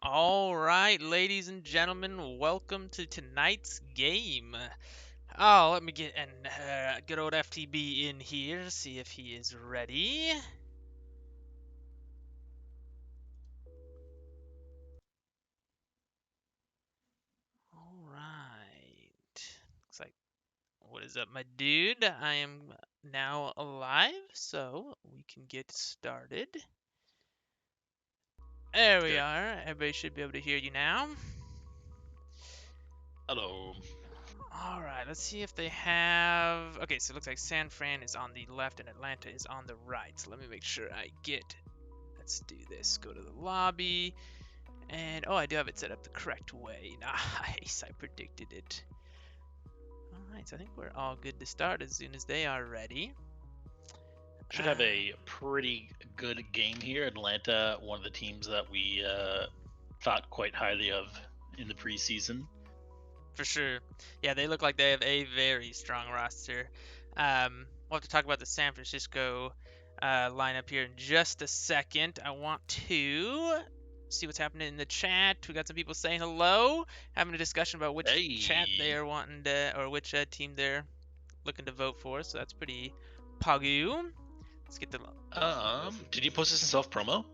All right, ladies and gentlemen, welcome to tonight's game. Oh, let me get an good old FTB in here, see if he is ready. All right. Looks like, what is up, my dude? I am now alive, so we can get started. There we Good. are. Everybody should be able to hear you now. Hello. All right, let's see if they have. Okay, so it looks like San Fran is on the left and Atlanta is on the right. So let me make sure I get. Let's do this. Go to the lobby. And oh, I do have it set up the correct way. Nice, I predicted it. All right, so I think we're all good to start as soon as they are ready. Should have a pretty good game here. Atlanta, one of the teams that we thought quite highly of in the preseason. For sure. Yeah, they look like they have a very strong roster. We'll have to talk about the San Francisco lineup here in just a second. I want to see what's happening in the chat. We got some people saying hello, having a discussion about which chat they Hey. are wanting to, or which team they're looking to vote for. So that's pretty pogoo. Let's get the. Did you post this in self promo?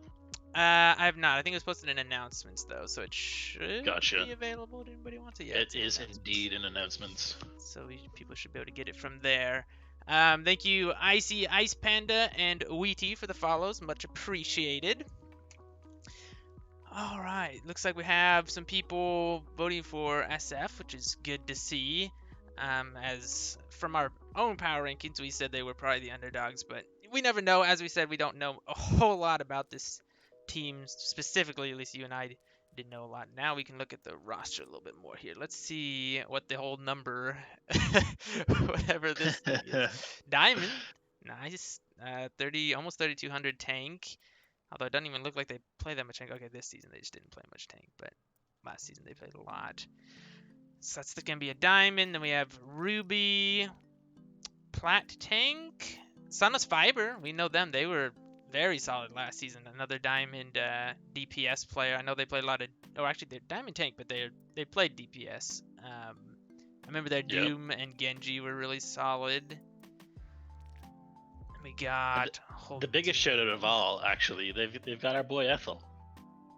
I have not. I think it was posted in announcements though, so it should Gotcha. be available to anybody who wants it. Yeah, It it's in is announcements. indeed in announcements. So people should be able to get it from there. Thank you, Icy Ice Panda and Wheaty for the follows. Much appreciated. All right, looks like we have some people voting for SF, which is good to see. As from our own power rankings, we said they were probably the underdogs, but we never know. As we said, we don't know a whole lot about this team specifically. At least you and I didn't know a lot. Now we can look at the roster a little bit more here. Let's see what the whole number, whatever this thing is. Diamond, nice. 30, almost 3,200 tank. Although it doesn't even look like they play that much tank. Okay, this season they just didn't play much tank, but last season they played a lot. So that's going to be a diamond. Then we have ruby, plat tank, sunless fiber. We know them. They were very solid last season. Another diamond DPS player. I know they played a lot of. Oh, actually, they're diamond tank, but they played DPS. I remember their Yep. Doom and Genji were really solid. We got The biggest shout out of all, actually, they've got our boy Ethel.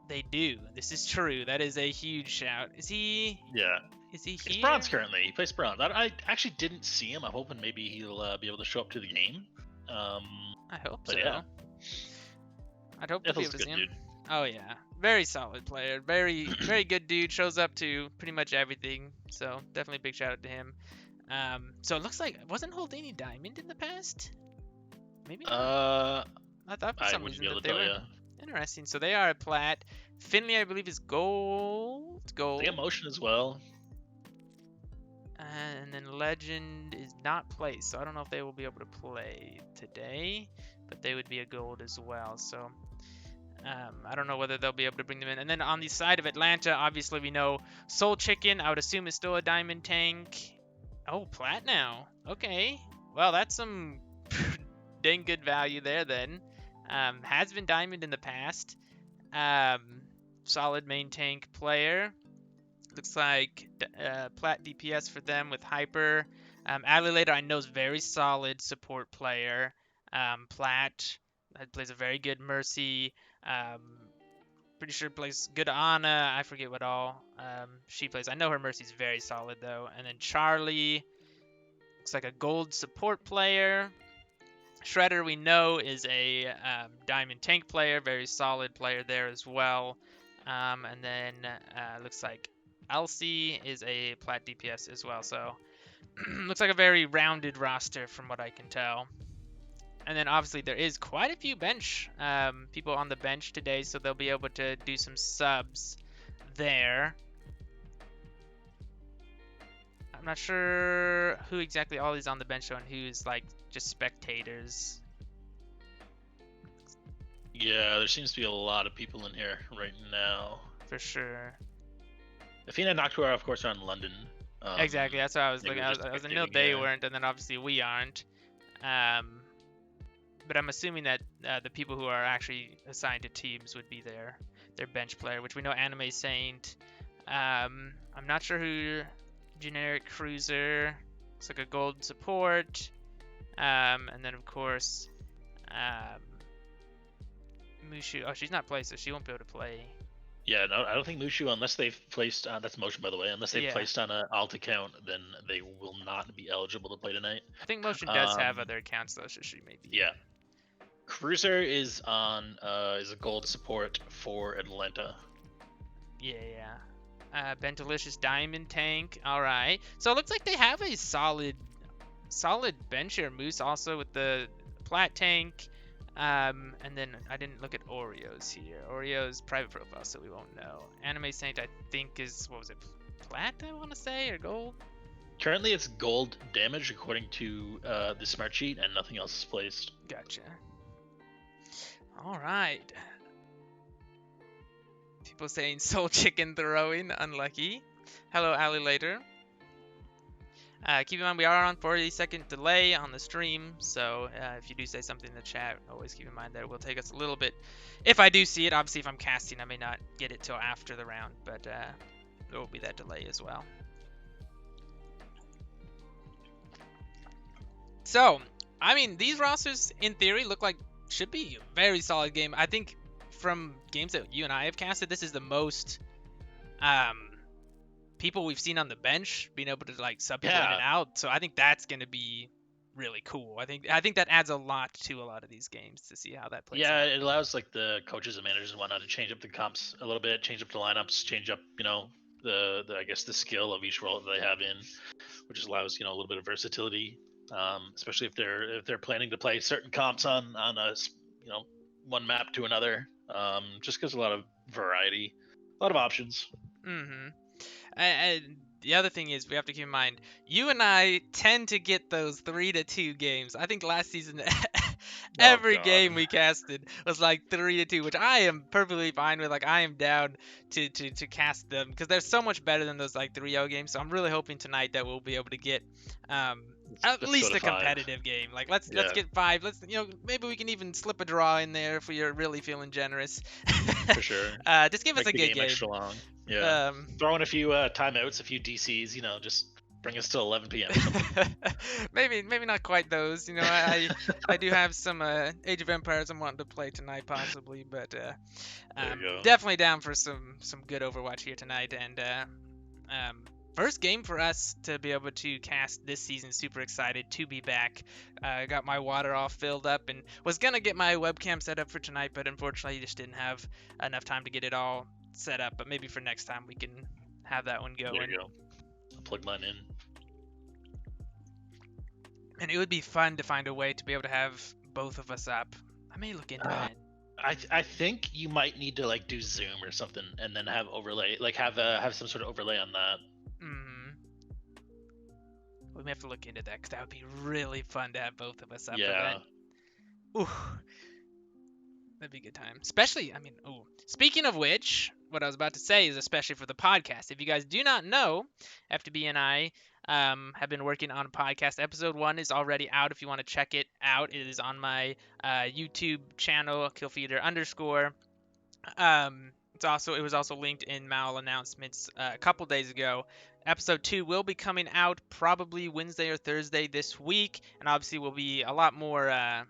They do. This is true. That is a huge shout. Is he? Yeah. Is he He's here? bronze currently. He plays bronze. I actually didn't see him. I'm hoping maybe he'll be able to show up to the game. I hope But so. yeah. I'd hope to be Ethel's able a to good see him. dude. Oh yeah, very solid player. Very very good dude. Shows up to pretty much everything. So definitely a big shout out to him. So it looks like wasn't Holdini diamond in the past? Maybe not. I thought for I some wouldn't reason be able that to they tell were you. interesting. So they are a plat. Finley, I believe, is gold. They got motion as well. And then Legend is not placed, so I don't know if they will be able to play today, but they would be a gold as well. So I don't know whether they'll be able to bring them in. And then on the side of Atlanta, obviously we know Soul Chicken, I would assume is still a diamond tank. Oh, plat now. Okay. Well, that's some dang good value there then. Has been diamond in the past. Solid main tank player. Looks like plat DPS for them with Hyper. Adelator I know is very solid support player. Plat plays a very good Mercy. Um, pretty sure plays good Ana. I forget what all she plays. I know her Mercy's very solid though. And then Charlie looks like a gold support player. Shredder we know is a diamond tank player, very solid player there as well. And then looks like Elsie is a plat DPS as well. So looks like a very rounded roster from what I can tell. And then obviously there is quite a few bench people on the bench today, so they'll be able to do some subs there. I'm not sure who exactly all is on the bench though, and who's like just spectators. Yeah, there seems to be a lot of people in here right now. For sure. Athena and Noctua, of course, are in London. Exactly, that's what I was They looking. were I just was I know spectating, they yeah. weren't, and then obviously we aren't. But I'm assuming that the people who are actually assigned to teams would be there. their bench player, which we know Anime Saint. I'm not sure who generic cruiser. It's like a gold support. And then of course, Mushu. Oh, she's not played, so she won't be able to play. Yeah, no, I don't think Mushu, unless they've placed that's Motion, by the way. Unless they've placed on an alt account, then they will not be eligible to play tonight. I think Motion does have other accounts though, so she may be. Yeah. Cruiser is on is a gold support for Atlanta. Yeah. Bentalicious Diamond Tank. All right. So it looks like they have a solid bench here. Moose also with the Plat Tank. And then I didn't look at Oreo's here. Oreo's private profile, so we won't know. Anime Saint, I think, is, what was it, Plat, I want to say, or Gold? Currently, it's gold damage according to the smart sheet, and nothing else is placed. Gotcha. All right. People saying soul chicken throwing, unlucky. Hello, Ali later. Keep in mind we are on 40-second delay on the stream, so if you do say something in the chat, always keep in mind that it will take us a little bit. If I do see it, obviously if I'm casting, I may not get it till after the round, but there will be that delay as well. So, I mean, these rosters, in theory, look like should be a very solid game. I think from games that you and I have casted, this is the most people we've seen on the bench being able to like sub people in and out. So I think that's going to be really cool. I think that adds a lot to a lot of these games to see how that plays out. Yeah, it allows like the coaches and managers and whatnot to change up the comps a little bit, change up the lineups, change up, you know, the I guess the skill of each role that they have in, which allows, you know, a little bit of versatility, especially if they're planning to play certain comps on a, you know, one map to another. Just gives a lot of variety, a lot of options. Mm-hmm. And the other thing is we have to keep in mind, you and I tend to get those 3-2 games. I think last season every game we casted was like 3-2, which I am perfectly fine with. Like I am down to cast them because they're so much better than those like 3-0 games. So I'm really hoping tonight that we'll be able to get at least a competitive game. Like let's get 5. Let's, you know, maybe we can even slip a draw in there if we are really feeling generous. For sure. Just give us a good game. Extra long. Yeah. Throw in a few timeouts, a few DCs, you know, just bring us till 11 p.m. or something. maybe not quite those. You know, I do have some Age of Empires I'm wanting to play tonight possibly, but definitely down for some good Overwatch here tonight. And first game for us to be able to cast this season. Super excited to be back. Got my water all filled up and was gonna get my webcam set up for tonight, but unfortunately just didn't have enough time to get it all set up. But maybe for next time we can have that one going. There you go. I'll plug mine in. And it would be fun to find a way to be able to have both of us up. I may look into that. I think you might need to like do Zoom or something, and then have overlay, like have some sort of overlay on that. We may have to look into that because that would be really fun to have both of us up. Yeah. Ooh. That'd be a good time. Especially, I mean, speaking of which, what I was about to say is especially for the podcast. If you guys do not know, FTB and I have been working on a podcast. Episode 1 is already out if you want to check it out. It is on my YouTube channel, killfeeder_. It was also linked in MOWL announcements a couple days ago. Episode 2 will be coming out probably Wednesday or Thursday this week, and obviously will be a lot more.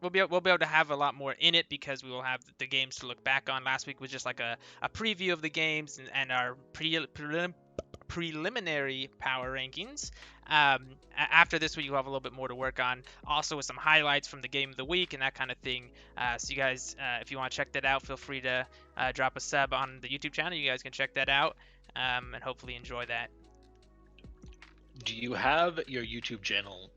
We'll be able to have a lot more in it because we will have the games to look back on. Last week was just like a preview of the games and our preliminary power rankings. After this week, we'll have a little bit more to work on, also with some highlights from the game of the week and that kind of thing. So you guys, if you want to check that out, feel free to drop a sub on the YouTube channel. You guys can check that out and hopefully enjoy that. Do you have your YouTube channel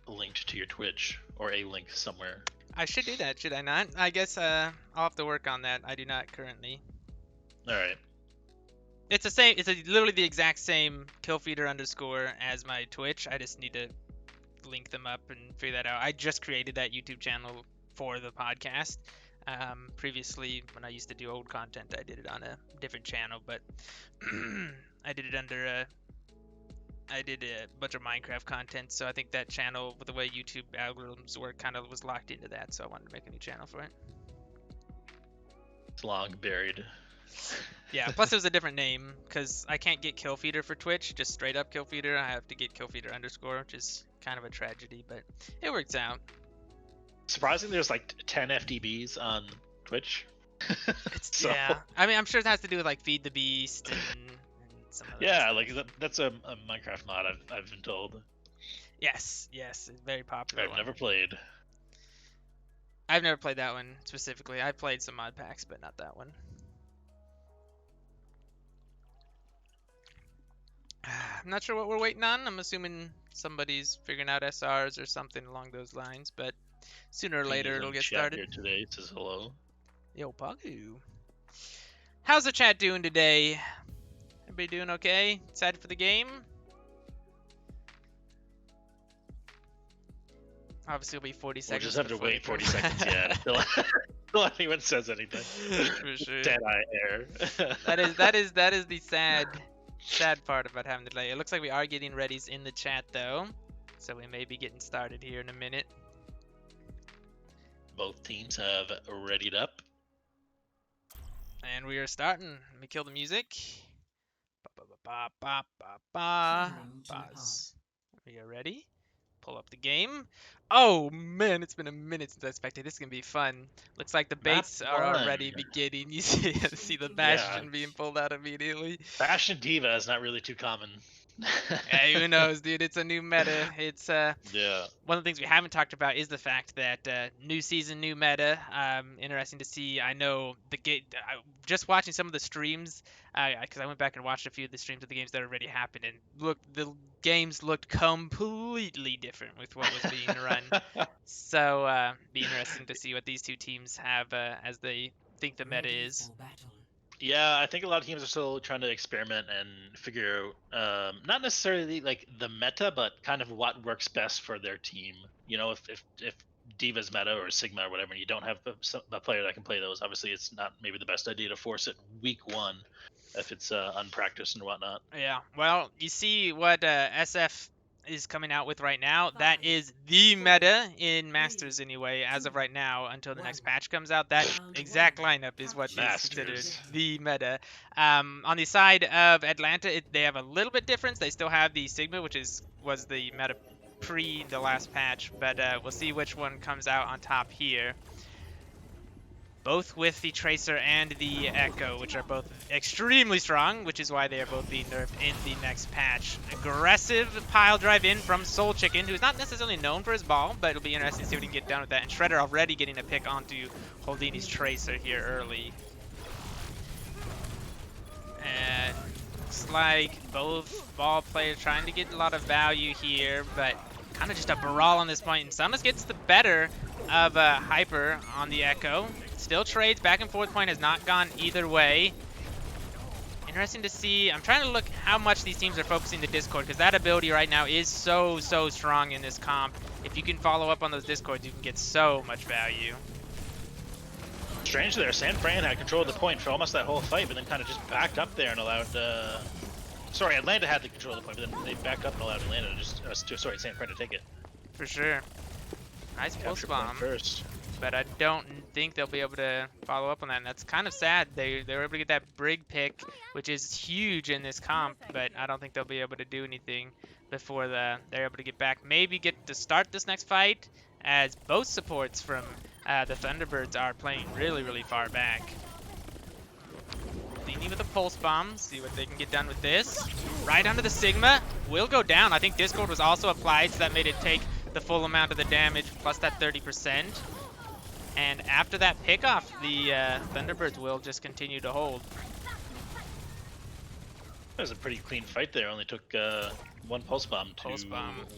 linked to your Twitch or a link somewhere? I should do that, should I not? I guess I'll have to work on that. I do not currently. All right. It's the same. It's literally the exact same killfeeder_ as my Twitch. I just need to link them up and figure that out. I just created that YouTube channel for the podcast. Previously, when I used to do old content, I did it on a different channel, but I did it under I did a bunch of Minecraft content, so I think that channel, with the way YouTube algorithms work, kind of was locked into that, so I wanted to make a new channel for it. It's long buried. Yeah, plus it was a different name, because I can't get Kill Feeder for Twitch, just straight up Kill Feeder. I have to get Kill Feeder _, which is kind of a tragedy, but it works out. Surprisingly, there's like 10 FDBs on Twitch. So, Yeah, I mean, I'm sure it has to do with like Feed the Beast and some of yeah, stuff. like that's a Minecraft mod I've been told. Yes, it's very popular. I've never played. I've never played that one specifically. I played some mod packs, but not that one. I'm not sure what we're waiting on. I'm assuming somebody's figuring out SRs or something along those lines, but sooner or later it'll get started. Here today says hello. Yo, Pagu. How's the chat doing today? Everybody doing okay? Excited for the game? Obviously, it'll be 40 seconds. We'll just have to wait 40 seconds, yeah, until anyone says anything. For sure. Dead eye air. that is the sad part about having to delay. It looks like we are getting readies in the chat though, so we may be getting started here in a minute. Both teams have readied up. And we are starting. Let me kill the music. Buzz. We are ready. Pull up the game. Oh man, it's been a minute since I spectated. This is gonna be fun. Looks like the baits are already beginning. You see the Bastion being pulled out immediately. Bastion Diva is not really too common. Hey, who knows, dude? It's a new meta. It's yeah. One of the things we haven't talked about is the fact that new season, new meta. Interesting to see. I know just watching some of the streams, because I went back and watched a few of the streams of the games that already happened, and look, the games looked completely different with what was being run. So, be interesting to see what these two teams have as they think the meta is. Yeah, I think a lot of teams are still trying to experiment and figure out, not necessarily like the meta, but kind of what works best for their team. You know, if Diva's meta or Sigma or whatever, and you don't have a player that can play those, obviously it's not maybe the best idea to force it week one if it's unpracticed and whatnot. Yeah, well, you see what SF is coming out with right now. That is the meta in Masters anyway, as of right now, until the next patch comes out. That exact lineup is what is considered the meta. On the side of Atlanta, they have a little bit difference. They still have the Sigma, which was the meta pre the last patch, but we'll see which one comes out on top here. Both with the Tracer and the Echo, which are both extremely strong, which is why they are both being nerfed in the next patch. Aggressive pile drive in from Soul Chicken, who's not necessarily known for his ball, but it'll be interesting to see what he can get done with that. And Shredder already getting a pick onto Holdini's Tracer here early. And looks like both ball players trying to get a lot of value here, but kind of just a brawl on this point. And Summers gets the better of Hyper on the Echo. Still trades back and forth. Point has not gone either way. Interesting to see. I'm trying to look how much these teams are focusing the Discord, because that ability right now is so strong in this comp. If you can follow up on those Discords, you can get so much value. Strange there, San Fran had control of the point for almost that whole fight, but then kind of just backed up there and allowed sorry, Atlanta had the control of the point, but then they backed up and allowed Atlanta to San Fran to take it. For sure. Nice pulse bomb. First. But I don't think they'll be able to follow up on that, and that's kind of sad. They were able to get that Brig pick, which is huge in this comp, but I don't think they'll be able to do anything before they're able to get back. Maybe get to start this next fight, as both supports from the Thunderbirds are playing really far back. Dini with a pulse bomb, see what they can get done with this. Right onto the Sigma, will go down. I think Discord was also applied, so that made it take the full amount of the damage, plus that 30%. And after that pickoff, the Thunderbirds will just continue to hold. That was a pretty clean fight there. Only took one pulse bomb to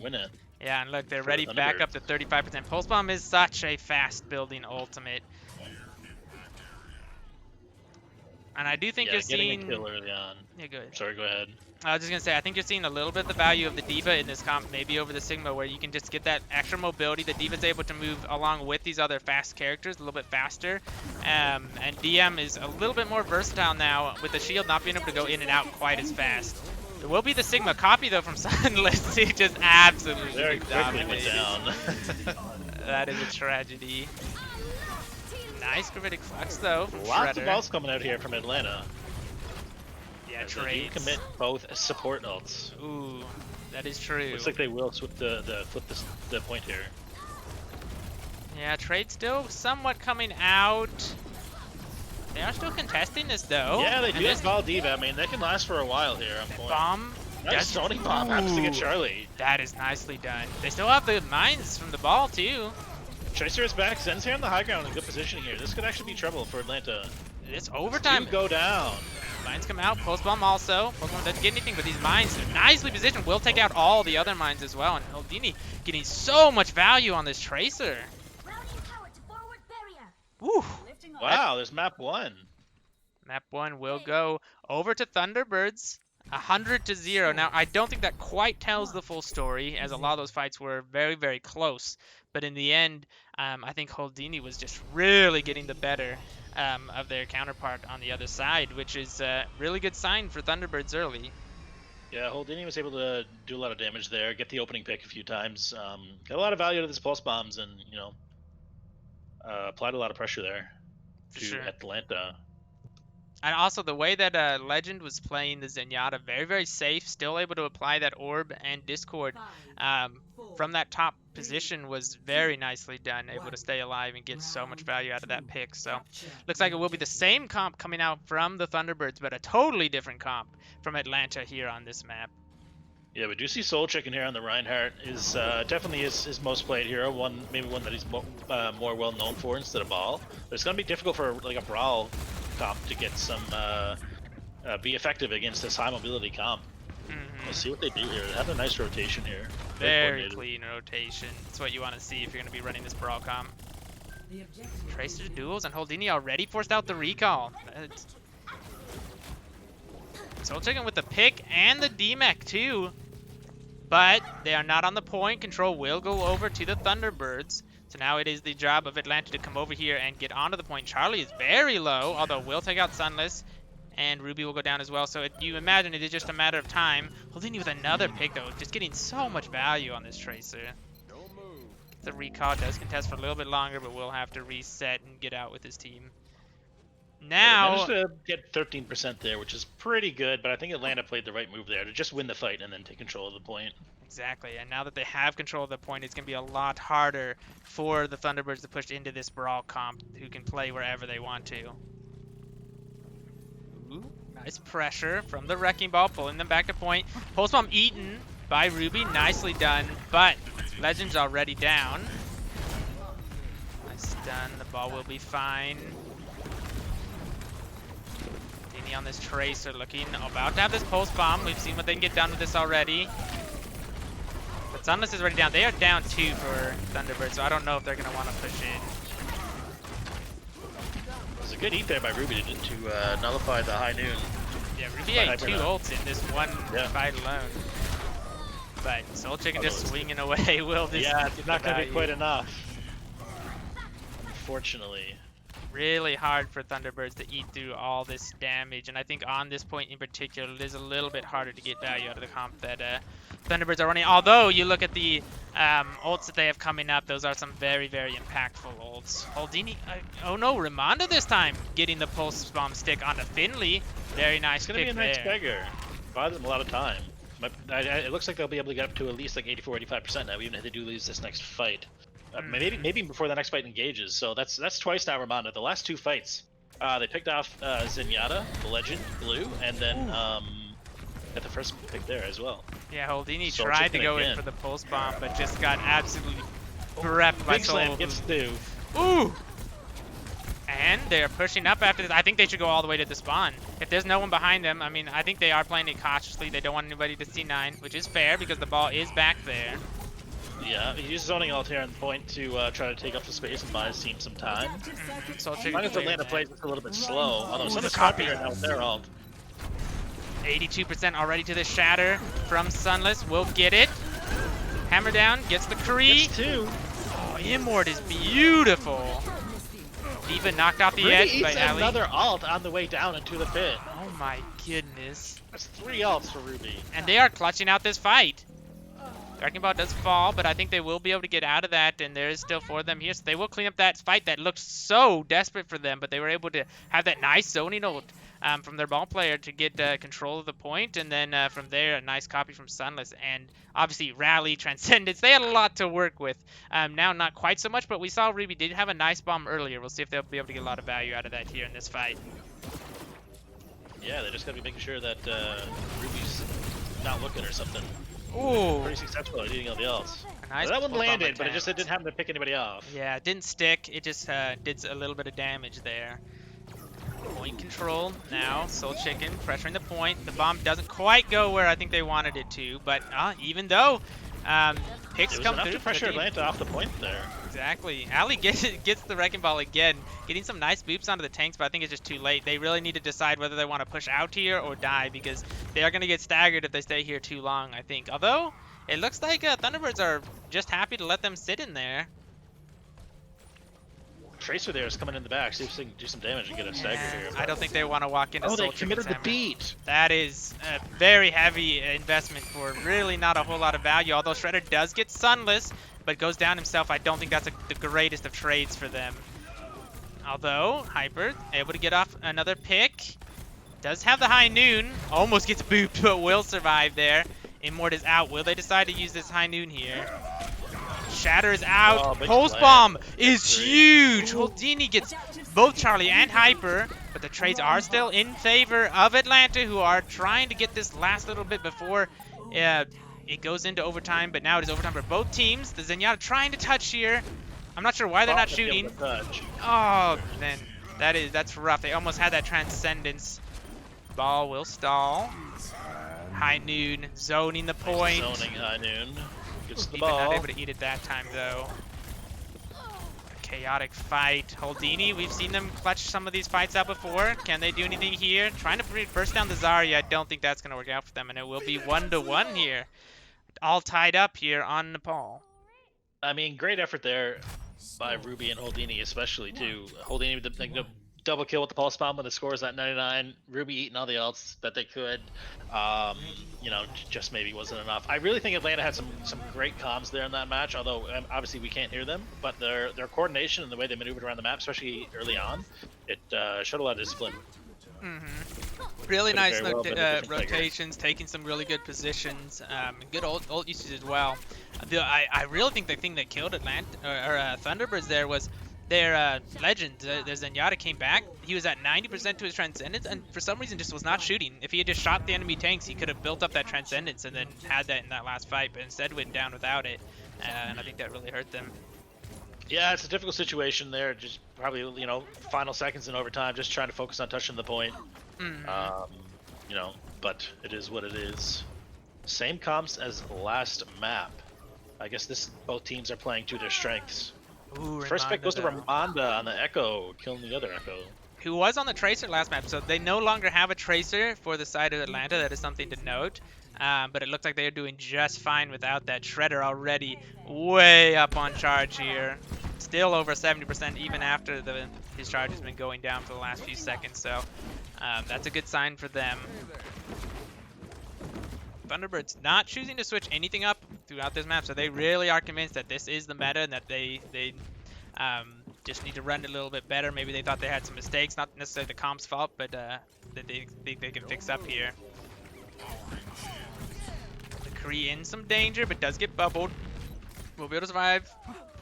win it. Yeah, and look, they're ready back up to 35%. Pulse bomb is such a fast building ultimate. And I do think you're seeing... getting a kill early on. Yeah, go ahead. Sorry, go ahead. I was just going to say, I think you're seeing a little bit of the value of the Diva in this comp, maybe over the Sigma, where you can just get that extra mobility. The Diva's able to move along with these other fast characters a little bit faster. And DM is a little bit more versatile now, with the shield not being able to go in and out quite as fast. There will be the Sigma copy, though, from Sunless. He just absolutely very quickly went down. That is a tragedy. Nice gravitic flux though from Lots of Shredder. ults coming out here from Atlanta. Yeah, As they do trades. commit both support ults. Ooh, that is true. Looks like they will flip the point here. Yeah, trade still somewhat coming out. They are still contesting this though. Yeah, they And do this have Ball Diva. I mean, they can last for a while here on point. bomb. Nice zoning bomb happens to get Ooh. Charlie. That is nicely done. They still have the mines from the ball too. Tracer is back. Zen's here on the high ground in good position here. This could actually be trouble for Atlanta. It's overtime. Do go down. Mines come out. Post bomb also. Pokemon doesn't get anything, but these mines are nicely positioned. Will take out all the other mines as well. And Houdini getting so much value on this Tracer. Woo. Wow, there's map 1. Map 1 will go over to Thunderbirds. 100-0. Now, I don't think that quite tells the full story, as a lot of those fights were very, very close. But in the end, I think Houdini was just really getting the better of their counterpart on the other side, which is a really good sign for Thunderbirds early. Yeah, Houdini was able to do a lot of damage there, get the opening pick a few times, got a lot of value to his pulse bombs, and, you know, applied a lot of pressure there to Atlanta. And also the way that Legend was playing the Zenyatta, very, very safe, still able to apply that Orb and Discord from that top position was very nicely done, able to stay alive and get so much value out of that pick. So looks like it will be the same comp coming out from the Thunderbirds, but a totally different comp from Atlanta here on this map. Yeah, we do see Soul Chicken here on the Reinhardt is definitely his most played hero, maybe one that he's more well known for instead of Ball. But it's gonna be difficult for like a Brawl comp to get some be effective against this high mobility comp. Let's see what they do here. They have a nice rotation here. Very clean rotation. That's what you want to see if you're going to be running this Brawl comp. Tracer duels and Houdini already forced out the recall. Soul Chicken with the pick and the D-Mech too. But they are not on the point. Control will go over to the Thunderbirds. So now it is the job of Atlanta to come over here and get onto the point. Charlie is very low, although will take out Sunless. And Ruby will go down as well. So you imagine it is just a matter of time. Houdini with another pick though, just getting so much value on this Tracer. The recall does contest for a little bit longer, but will have to reset and get out with his team. Now, managed to get 13% there, which is pretty good, but I think Atlanta played the right move there to just win the fight and then take control of the point. Exactly, and now that they have control of the point, it's going to be a lot harder for the Thunderbirds to push into this Brawl comp, who can play wherever they want to. Ooh, nice pressure from the Wrecking Ball, pulling them back to point. Pulse Bomb eaten by Ruby, nicely done, but Legend's already down. Nice stun, the ball will be fine. On this Tracer, looking about to have this Pulse Bomb. We've seen what they can get done with this already. But Sunless is already down. They are down 2 for Thunderbird, so I don't know if they're going to want to push in. It was a good eat there by Ruby to nullify the high noon. Yeah, Ruby had 2 ults in this one fight alone. But Soul Chicken just swinging away will this. Yeah, it's not going to be quite enough. Unfortunately. Really hard for Thunderbirds to eat through all this damage, and I think on this point in particular, it is a little bit harder to get value out of the comp that Thunderbirds are running. Although you look at the ults that they have coming up, those are some very, very impactful ults. Houdini, oh no, Ramonda this time getting the Pulse Bomb stick onto Finley. Very nice pick there. It's gonna be a nice beggar. Buys them a lot of time. It looks like they'll be able to get up to at least like 84-85% now, even if they do lose this next fight. Maybe before the next fight engages. So that's twice now Ramonda. The last 2 fights, they picked off Zenyatta, the Legend, Blue, and then at the first pick there as well. Yeah, Houdini tried to go in for the Pulse Bomb, but just got absolutely prepped by Soul. Slam gets through. Ooh! And they're pushing up after this. I think they should go all the way to the spawn. If there's no one behind them, I mean, I think they are playing it cautiously. They don't want anybody to C9, which is fair because the ball is back there. Yeah, he uses zoning ult here on point to try to take up the space and buy his team some time. So as long as Atlanta plays it's a little bit slow, although some of the copy right now with their ult. 82% already to the Shatter from Sunless. Will get it. Hammer down, gets the Kree. Gets 2. Oh, Immort is beautiful. Diva knocked off the edge by Ali. Another ult on the way down into the pit. Oh my goodness. That's 3 ults for Ruby. And they are clutching out this fight. Wrecking Ball does fall, but I think they will be able to get out of that, and there is still 4 of them here, so they will clean up that fight that looked so desperate for them, but they were able to have that nice zoning ult from their ball player to get control of the point, and then from there, a nice copy from Sunless, and obviously Rally, Transcendence, they had a lot to work with. Now not quite so much, but we saw Ruby did have a nice bomb earlier. We'll see if they'll be able to get a lot of value out of that here in this fight. Yeah, they just gotta be making sure that Ruby's not looking or something. Ooh. Pretty successful at eating all the else. Nice That one landed, but it attempt. didn't happen to pick anybody off. Yeah, it didn't stick. It just did a little bit of damage there. Point control now. Soul Chicken pressuring the point. The bomb doesn't quite go where I think they wanted it to, but even though picks come through to pressure Atlanta off the point there. Exactly. Ali gets the Wrecking Ball again, getting some nice boops onto the tanks, but I think it's just too late. They really need to decide whether they want to push out here or die, because they are going to get staggered if they stay here too long, I think. Although, it looks like Thunderbirds are just happy to let them sit in there. Tracer there is coming in the back, see if they can do some damage and get a stagger here. I don't think they want to walk into Soul Soul they committed Chicken's the hammer. beat. That is a very heavy investment for really not a whole lot of value, although Shredder does get Sunless, but goes down himself. I don't think that's the greatest of trades for them. Although, Hyper, able to get off another pick. Does have the High Noon. Almost gets booped, but will survive there. Immort is out. Will they decide to use this High Noon here? Shatter is out. Pulse Bomb is huge. Houdini gets both Charlie and Hyper, but the trades are still in favor of Atlanta, who are trying to get this last little bit before it goes into overtime, but now it is overtime for both teams. The Zenyatta trying to touch here. I'm not sure why they're not shooting. Oh, man. That's rough. They almost had that Transcendence. Ball will stall. High Noon zoning the point. Zoning High Noon. Gets the Even ball. not able to eat it that time, though. A chaotic fight. Houdini, we've seen them clutch some of these fights out before. Can they do anything here? Trying to burst down the Zarya. I don't think that's going to work out for them, and it will be 1-1 here. All tied up here on Nepal. I mean, great effort there by Ruby and Houdini, especially, too. Houdini with the double kill with the pulse bomb when the score is at 99. Ruby eating all the ults that they could. You know, just maybe wasn't enough. I really think Atlanta had some great comms there in that match, although obviously we can't hear them. But their coordination and the way they maneuvered around the map, especially early on, it showed a lot of discipline. Really nice rotations, taking some really good positions, good ult usage as well. I really think the thing that killed Thunderbirds there was their legend. Their Zenyatta came back. He was at 90% to his Transcendence, and for some reason just was not shooting. If he had just shot the enemy tanks, he could have built up that Transcendence and then had that in that last fight, but instead went down without it, and I think that really hurt them. Yeah, it's a difficult situation there. Just probably, you know, final seconds in overtime, just trying to focus on touching the point. You know, but it is what it is. Same comps as last map. I guess both teams are playing to their strengths. Ooh, First pick goes to Ramonda on the Echo, killing the other Echo. Who was on the Tracer last map, so they no longer have a Tracer for the side of Atlanta. That is something to note. But it looks like they are doing just fine without that. Shredder already way up on charge here. Still over 70% even after his charge has been going down for the last few seconds. So that's a good sign for them. Thunderbirds not choosing to switch anything up throughout this map, so they really are convinced that this is the meta and that they just need to run it a little bit better. Maybe they thought they had some mistakes, not necessarily the comp's fault, but that they think they can fix up here. McCree in some danger, but does get bubbled. Will be able to survive.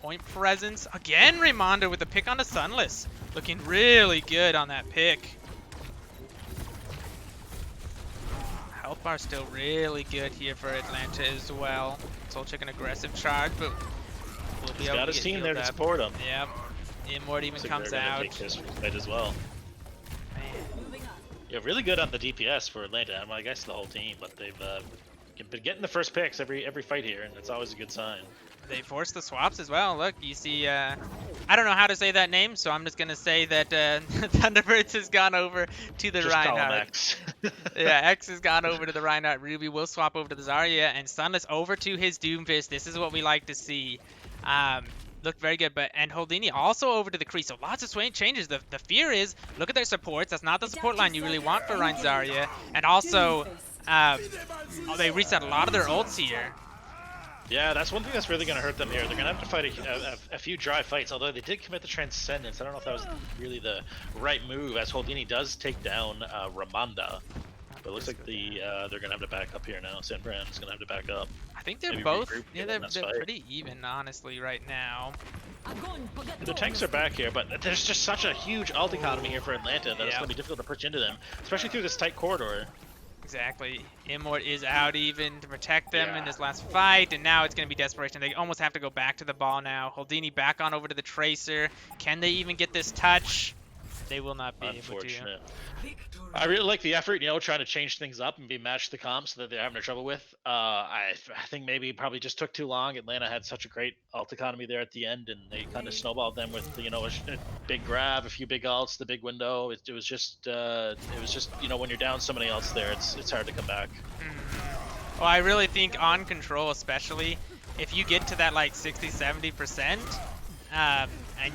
Point presence. Again, Raimonda with a pick on the Sunless. Looking really good on that pick. Health bar still really good here for Atlanta as well. Soul Chicken aggressive charge, but we'll be able to got his get team there to up. support him. Yep. Immort even comes out. Take this fight as well. Man. Yeah, really good on the DPS for Atlanta. I guess the whole team, but they've been getting the first picks every fight here, and that's always a good sign. They forced the swaps as well. Look, you see, I don't know how to say that name, so I'm just going to say that Thunderbirds has gone over to the Just call him Reinhardt. X. Yeah, X has gone over to the Reinhardt. Ruby will swap over to the Zarya, and Sunless over to his Doomfist. This is what we like to see. Looked very good, and Houdini also over to the Kree. So lots of changes. The fear is, look at their supports. That's not the support line you really want for Rein Zarya. And also, they reset a lot of their ults here. Yeah, that's one thing that's really going to hurt them here. They're going to have to fight a few dry fights, although they did commit the Transcendence. I don't know if that was really the right move, as Holdini does take down Ramanda. But it looks like they're going to have to back up here now. San Fran's going to have to back up. I think they're Maybe both, regroup, yeah, get one last they're fight. pretty even, honestly, right now. The tanks are back here, but there's just such a huge ult economy here for Atlanta that it's going to be difficult to push into them, especially through this tight corridor. Exactly. Immort is out even to protect them in this last fight, and now it's going to be desperation. They almost have to go back to the ball now. Holdini back on over to the Tracer. Can they even get this touch? They will not be able to. I really like the effort, trying to change things up and be matched the comps that they're having trouble with. I think maybe probably just took too long. Atlanta had such a great ult economy there at the end, and they kind of snowballed them with a big grab, a few big ults, the big window. It was just when you're down so many ults there, it's hard to come back. Well, I really think on control, especially if you get to that like 60-70%. And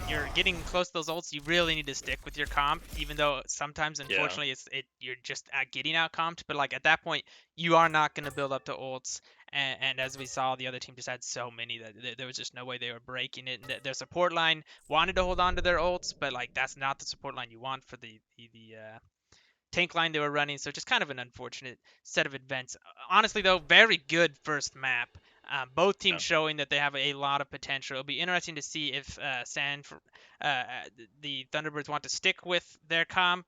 you're getting close to those ults, you really need to stick with your comp, even though sometimes, unfortunately, you're just getting out comped. But like at that point, you are not going to build up to ults. And as we saw, the other team just had so many that there was just no way they were breaking it. And their support line wanted to hold on to their ults, but like that's not the support line you want for the tank line they were running. So just kind of an unfortunate set of events. Honestly, though, very good first map. Both teams showing that they have a lot of potential. It'll be interesting to see if the Thunderbirds want to stick with their comp,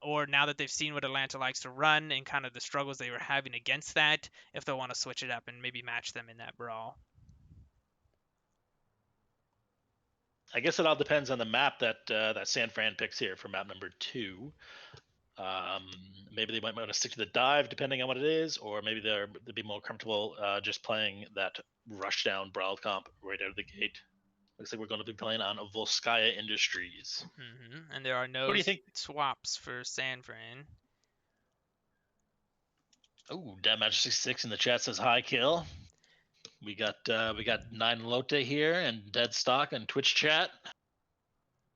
or now that they've seen what Atlanta likes to run and kind of the struggles they were having against that, if they'll want to switch it up and maybe match them in that brawl. I guess it all depends on the map that San Fran picks here for map number 2. Maybe they might want to stick to the dive depending on what it is, or maybe they'd be more comfortable just playing that rush down brawl comp right out of the gate. Looks like we're going to be playing on Volskaya Industries. And there are no swaps for San Fran. Oh, Dad66 in the chat says hi, kill. We got 9 Lotte here and Dead Stock on Twitch chat.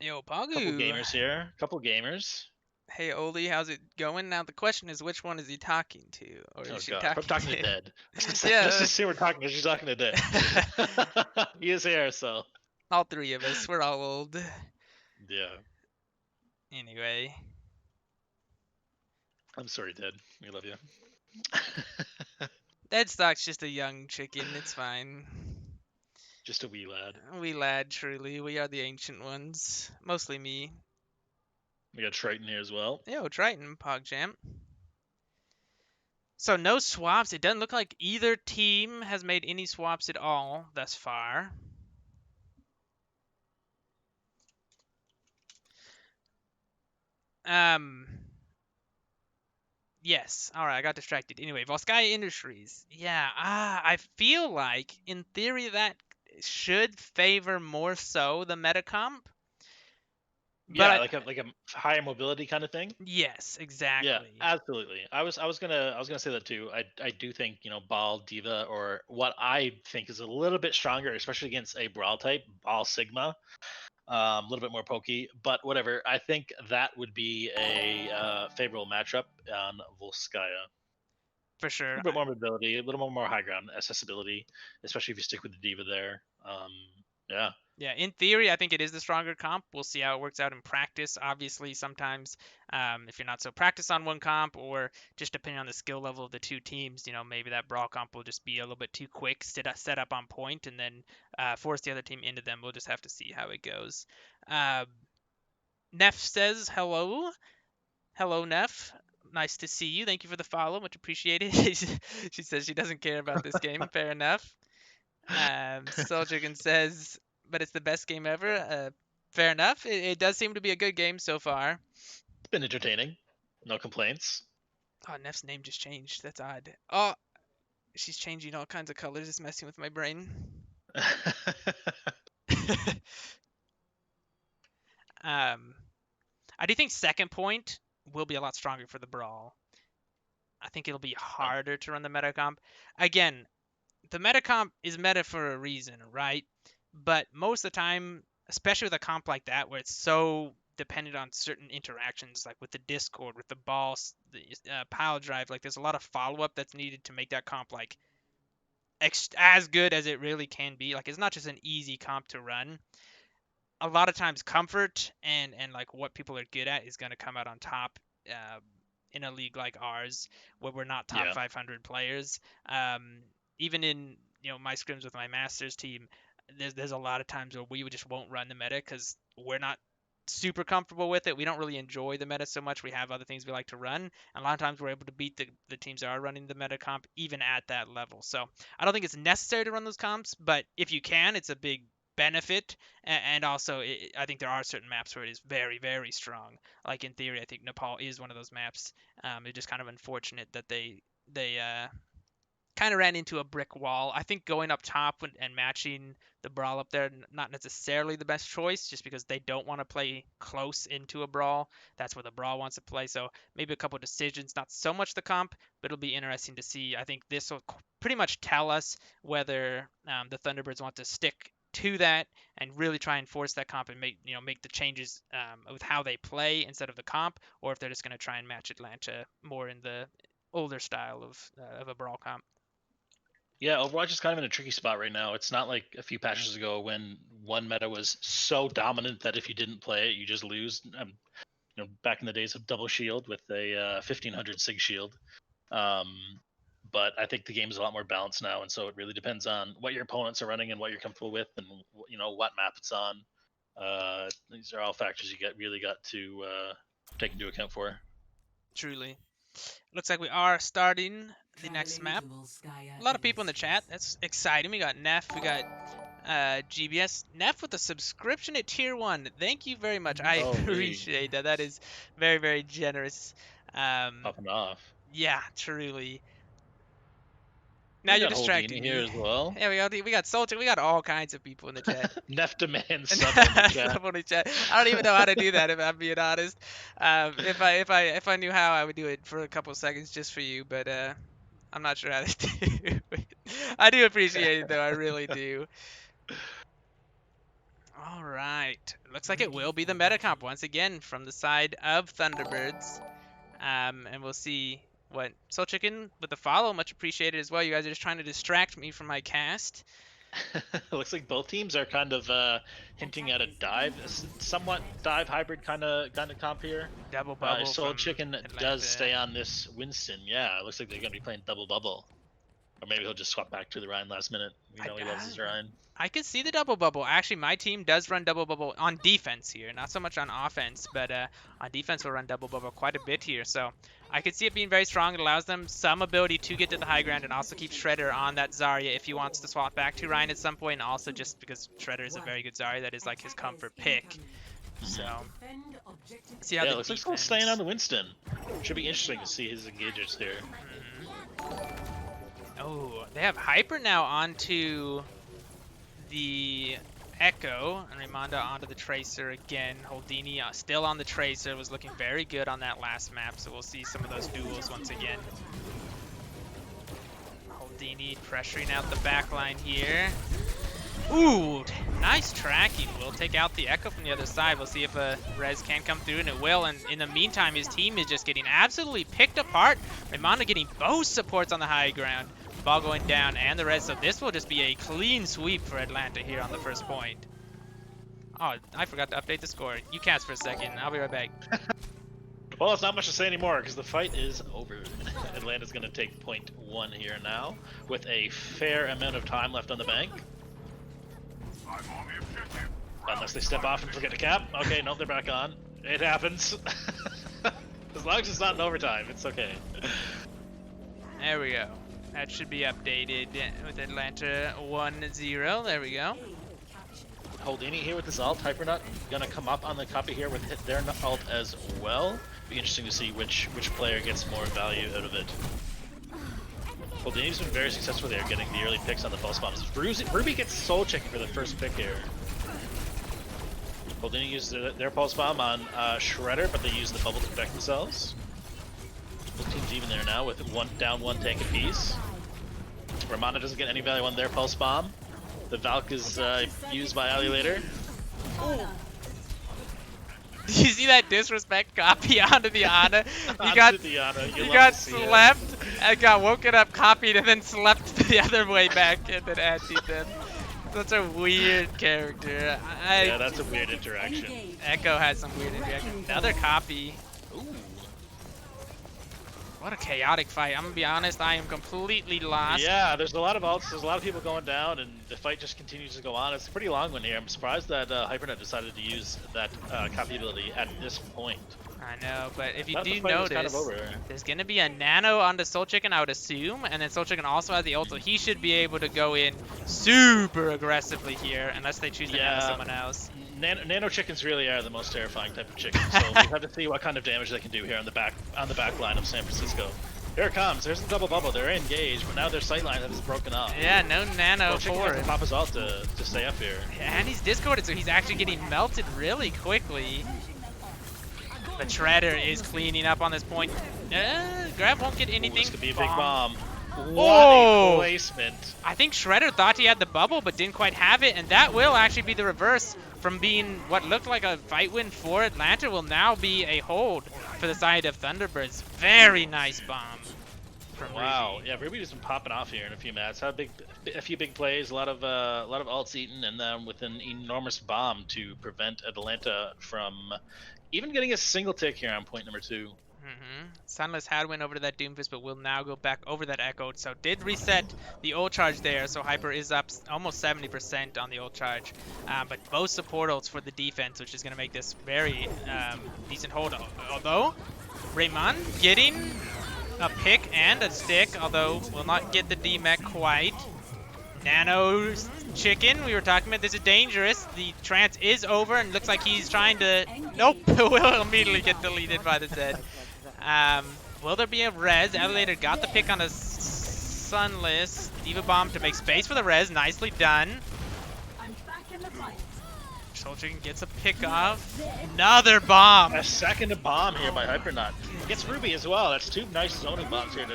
Yo, Pagu. Couple gamers here. Couple gamers. Hey, Oli, how's it going? Now the question is, which one is he talking to? Or is she talking to Dead. Yeah. Let's just see we're talking to. She's talking to Dead. He is here, so. All three of us. We're all old. Yeah. Anyway. I'm sorry, Dead. We love you. Deadstock's just a young chicken. It's fine. Just a wee lad. Wee lad, truly. We are the ancient ones. Mostly me. We got Triton here as well. Yo, Triton, PogChamp. So no swaps. It doesn't look like either team has made any swaps at all thus far. Yes. All right, I got distracted. Anyway, Volskaya Industries. Yeah. I feel like in theory that should favor more so the meta comp. Yeah, like a higher mobility kind of thing. Yes, exactly. Yeah, absolutely. I was gonna say that too. I do think Ball Diva, or what I think is a little bit stronger, especially against a brawl type, Ball Sigma, a little bit more pokey. But whatever, I think that would be a favorable matchup on Volskaya. For sure. A little bit more mobility, a little more high ground accessibility, especially if you stick with the Diva there. Yeah. Yeah, in theory, I think it is the stronger comp. We'll see how it works out in practice. Obviously, sometimes if you're not so practiced on one comp, or just depending on the skill level of the two teams, maybe that brawl comp will just be a little bit too quick, set up on point, and then force the other team into them. We'll just have to see how it goes. Neff says hello. Hello, Neff. Nice to see you. Thank you for the follow. Much appreciated. She says she doesn't care about this game. Fair enough. Soul Chicken says, but it's the best game ever. Fair enough. It does seem to be a good game so far. It's been entertaining. No complaints. Oh, Neff's name just changed. That's odd. Oh, she's changing all kinds of colors. It's messing with my brain. I do think second point will be a lot stronger for the brawl. I think it'll be harder to run the meta comp. Again, the meta comp is meta for a reason, right? But most of the time, especially with a comp like that, where it's so dependent on certain interactions, like with the Discord, with the boss, the pile drive, like there's a lot of follow-up that's needed to make that comp like as good as it really can be. Like, it's not just an easy comp to run. A lot of times comfort and like what people are good at is going to come out on top in a league like ours where we're not top Yeah. 500 players. Even in my scrims with my masters team, there's a lot of times where we just won't run the meta because we're not super comfortable with it. We don't really enjoy the meta so much. We have other things we like to run. And a lot of times we're able to beat the teams that are running the meta comp even at that level. So I don't think it's necessary to run those comps, but if you can, it's a big benefit. And also, I think there are certain maps where it is very, very strong. Like in theory, I think Nepal is one of those maps. It's just kind of unfortunate that they kind of ran into a brick wall. I think going up top and matching the brawl up there, not necessarily the best choice, just because they don't want to play close into a brawl. That's where the brawl wants to play. So maybe a couple decisions, not so much the comp, but it'll be interesting to see. I think this will pretty much tell us whether the Thunderbirds want to stick to that and really try and force that comp and make the changes with how they play instead of the comp, or if they're just going to try and match Atlanta more in the older style of a brawl comp. Yeah, Overwatch is kind of in a tricky spot right now. It's not like a few patches ago when one meta was so dominant that if you didn't play it, you just lose. Back in the days of double shield with a 1500 sig shield. But I think the game is a lot more balanced now, and so it really depends on what your opponents are running and what you're comfortable with, and what map it's on. These are all factors you really got to take into account for. Truly. Looks like we are starting the next map. A lot of people in the chat. That's exciting. We got Neff. We got GBS. Neff with a subscription at tier 1. Thank you very much. I appreciate that. That is very, very generous. Popping off. Yeah, truly. Now you're distracting me. Here as well. Yeah, we got Soldier. We got all kinds of people in the chat. Neff demands sub in the chat. Sub on the chat. I don't even know how to do that, if I'm being honest. If I knew how, I would do it for a couple seconds just for you, but I'm not sure how to do it. I do appreciate it though. I really do. All right. Looks like it will be the meta comp once again from the side of Thunderbirds. And we'll see what Soul Chicken with the follow, much appreciated as well. You guys are just trying to distract me from my cast. Looks like both teams are kind of hinting at a dive, somewhat dive hybrid kind of comp here. Double bubble. Soul Chicken does stay on this Winston. Yeah, it looks like they're gonna be playing double bubble, or maybe he'll just swap back to the Ryan last minute. We know he loves his Ryan. I could see the double bubble. Actually, my team does run double bubble on defense here, not so much on offense, but on defense we'll run double bubble quite a bit here. So I could see it being very strong. It allows them some ability to get to the high ground and also keep Shredder on that Zarya if he wants to swap back to Ryan at some point. And also just because Shredder is a very good Zarya, that is like his comfort pick. So see how it looks like someone's staying on the Winston. Should be interesting to see his engagers here. Oh, they have Hyper now onto the Echo, and Raimonda onto the Tracer again. Holdini still on the Tracer, was looking very good on that last map, so we'll see some of those duels once again. Holdini pressuring out the backline here. Ooh, nice tracking. We'll take out the Echo from the other side. We'll see if a res can come through, and it will. And in the meantime, his team is just getting absolutely picked apart. Raimonda getting both supports on the high ground. Ball going down and the res, so this will just be a clean sweep for Atlanta here on the first point. Oh, I forgot to update the score. You cast for a second. I'll be right back. Well, it's not much to say anymore because the fight is over. Atlanta's going to take point 1 here now with a fair amount of time left on the bank. Unless they step off and forget to cap. Okay, nope, they're back on. It happens. As long as it's not in overtime, it's okay. There we go. That should be updated with Atlanta 1-0. There we go. Holdini here with his ult. Hypernut gonna come up on the copy here with their ult as well. Be interesting to see which player gets more value out of it. Holdini's been very successful there, getting the early picks on the false bombs. Ruby gets soul checking for the first pick here. Holdini used their pulse bomb on Shredder, but they use the bubble to protect themselves. Both teams even there now with one tank apiece. Ramana doesn't get any value on their pulse bomb. The Valk is used by Ali later. Did you see that disrespect copy onto the Ana? You got slept. I got woken up, copied, and then slept the other way back, and then anti-death. Such a weird character. Yeah, that's a weird interaction. Echo has some weird interaction. Another copy. Ooh. What a chaotic fight. I'm gonna be honest, I am completely lost. Yeah, there's a lot of ults, there's a lot of people going down, and the fight just continues to go on. It's a pretty long one here. I'm surprised that HyperNet decided to use that copy ability at this point. I know, but if you That do fight was notice, kind of over. there's gonna be a nano on the Soul Chicken, I would assume, and then Soul Chicken also has the ult, so he should be able to go in super aggressively here, unless they choose to nano someone else. Nano chickens really are the most terrifying type of chicken. So we have to see what kind of damage they can do here on the back line of San Francisco. Here it comes. There's the double bubble. They're engaged, but now their sight line is broken up. Yeah, no nano for it. Pop his ult to stay up here. Yeah, and he's discorded, so he's actually getting melted really quickly. The Shredder is cleaning up on this point. Grab won't get anything. This could be a big bomb. What Oh! a placement. I think Shredder thought he had the bubble, but didn't quite have it, and that will actually be the reverse from being what looked like a fight win for Atlanta will now be a hold for the side of Thunderbirds. Very nice bomb from Wow, Ruby. yeah, Ruby has been popping off here in a few minutes. Had a few big plays, a lot of ults eaten, and then with an enormous bomb to prevent Atlanta from even getting a single tick here on point number 2. Sunless had went over to that Doomfist, but will now go back over that Echo. So did reset the ult charge there, so Hyper is up almost 70% on the ult charge. But both support ults for the defense, which is going to make this very decent hold. Although, Raymond getting a pick and a stick, although will not get the D-Mech quite. Nano Chicken, we were talking about, this is dangerous. The trance is over and looks like he's trying to... Nope, will immediately get deleted by the Zed. Will there be a res? Elevator got the pick on a Sunless. Diva Bomb to make space for the res. Nicely done. Soul Chicken gets a pick off. Another bomb. A second bomb here by Hypernot. Gets Ruby as well. That's 2 nice zoning bombs here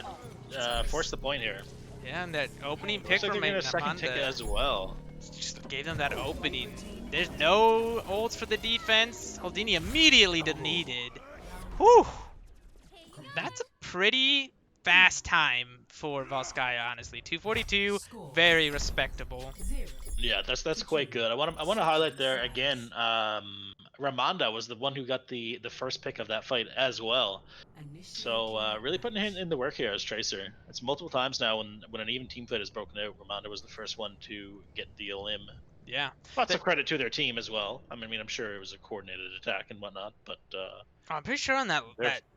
to force the point here. Yeah, and that opening pick from from a second ticket as well. Just gave them that opening. There's no ults for the defense. Houdini immediately deleted. Whew. That's a pretty fast time for Volskaya, honestly. 242, very respectable. Yeah, that's quite good. I want to highlight there again. Ramonda was the one who got the first pick of that fight as well. So really putting him in the work here as Tracer. It's multiple times now when an even team fight is broken out, Ramonda was the first one to get the limb. Yeah. Lots of credit to their team as well. I mean, I'm sure it was a coordinated attack and whatnot, but I'm pretty sure on that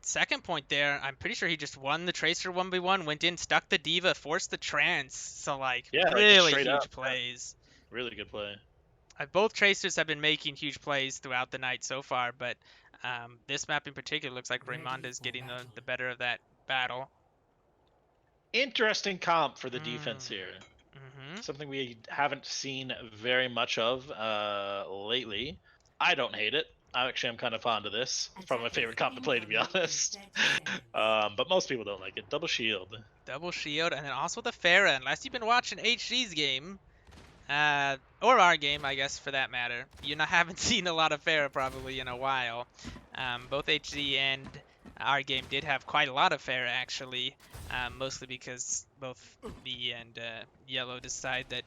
second point there, I'm pretty sure he just won the Tracer 1v1, went in, stuck the Diva, forced the trance. So, like, yeah, really huge huge plays. Really good play. Both Tracers have been making huge plays throughout the night so far, but this map in particular looks like Raymond is getting the better of that battle. Interesting comp for the defense here. Something we haven't seen very much of lately. I don't hate it. I actually am kind of fond of this. It's probably my favorite comp to play, to be honest. But most people don't like it. Double shield. Double shield, and then also the Pharah. Unless you've been watching HG's game, or our game, I guess, for that matter, you haven't seen a lot of Pharah probably in a while. Both HG and our game did have quite a lot of Pharah, actually. Mostly because both me and Yellow decide that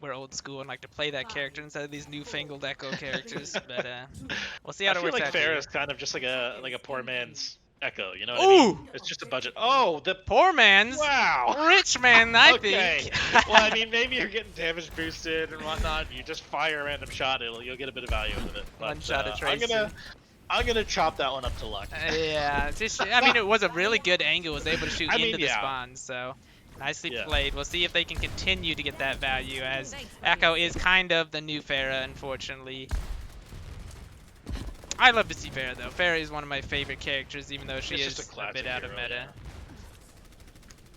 we're old school and like to play that character instead of these newfangled Echo characters. But we'll see how it works out. I feel like Pharah is kind of just like a poor man's Echo, you know what I mean? It's just a budget. Oh, the poor man's. Wow. Rich man, I think. Well, I mean, maybe you're getting damage boosted and whatnot. You just fire a random shot, you'll get a bit of value out of it. But, one shot of Tracer. I'm gonna chop that one up to luck. Yeah, I mean, it was a really good angle. Was able to shoot into the spawn, so nicely played. We'll see if they can continue to get that value, as Echo is kind of the new Pharah, unfortunately. I love to see Pharah, though. Pharah is one of my favorite characters, even though she is a bit out of meta.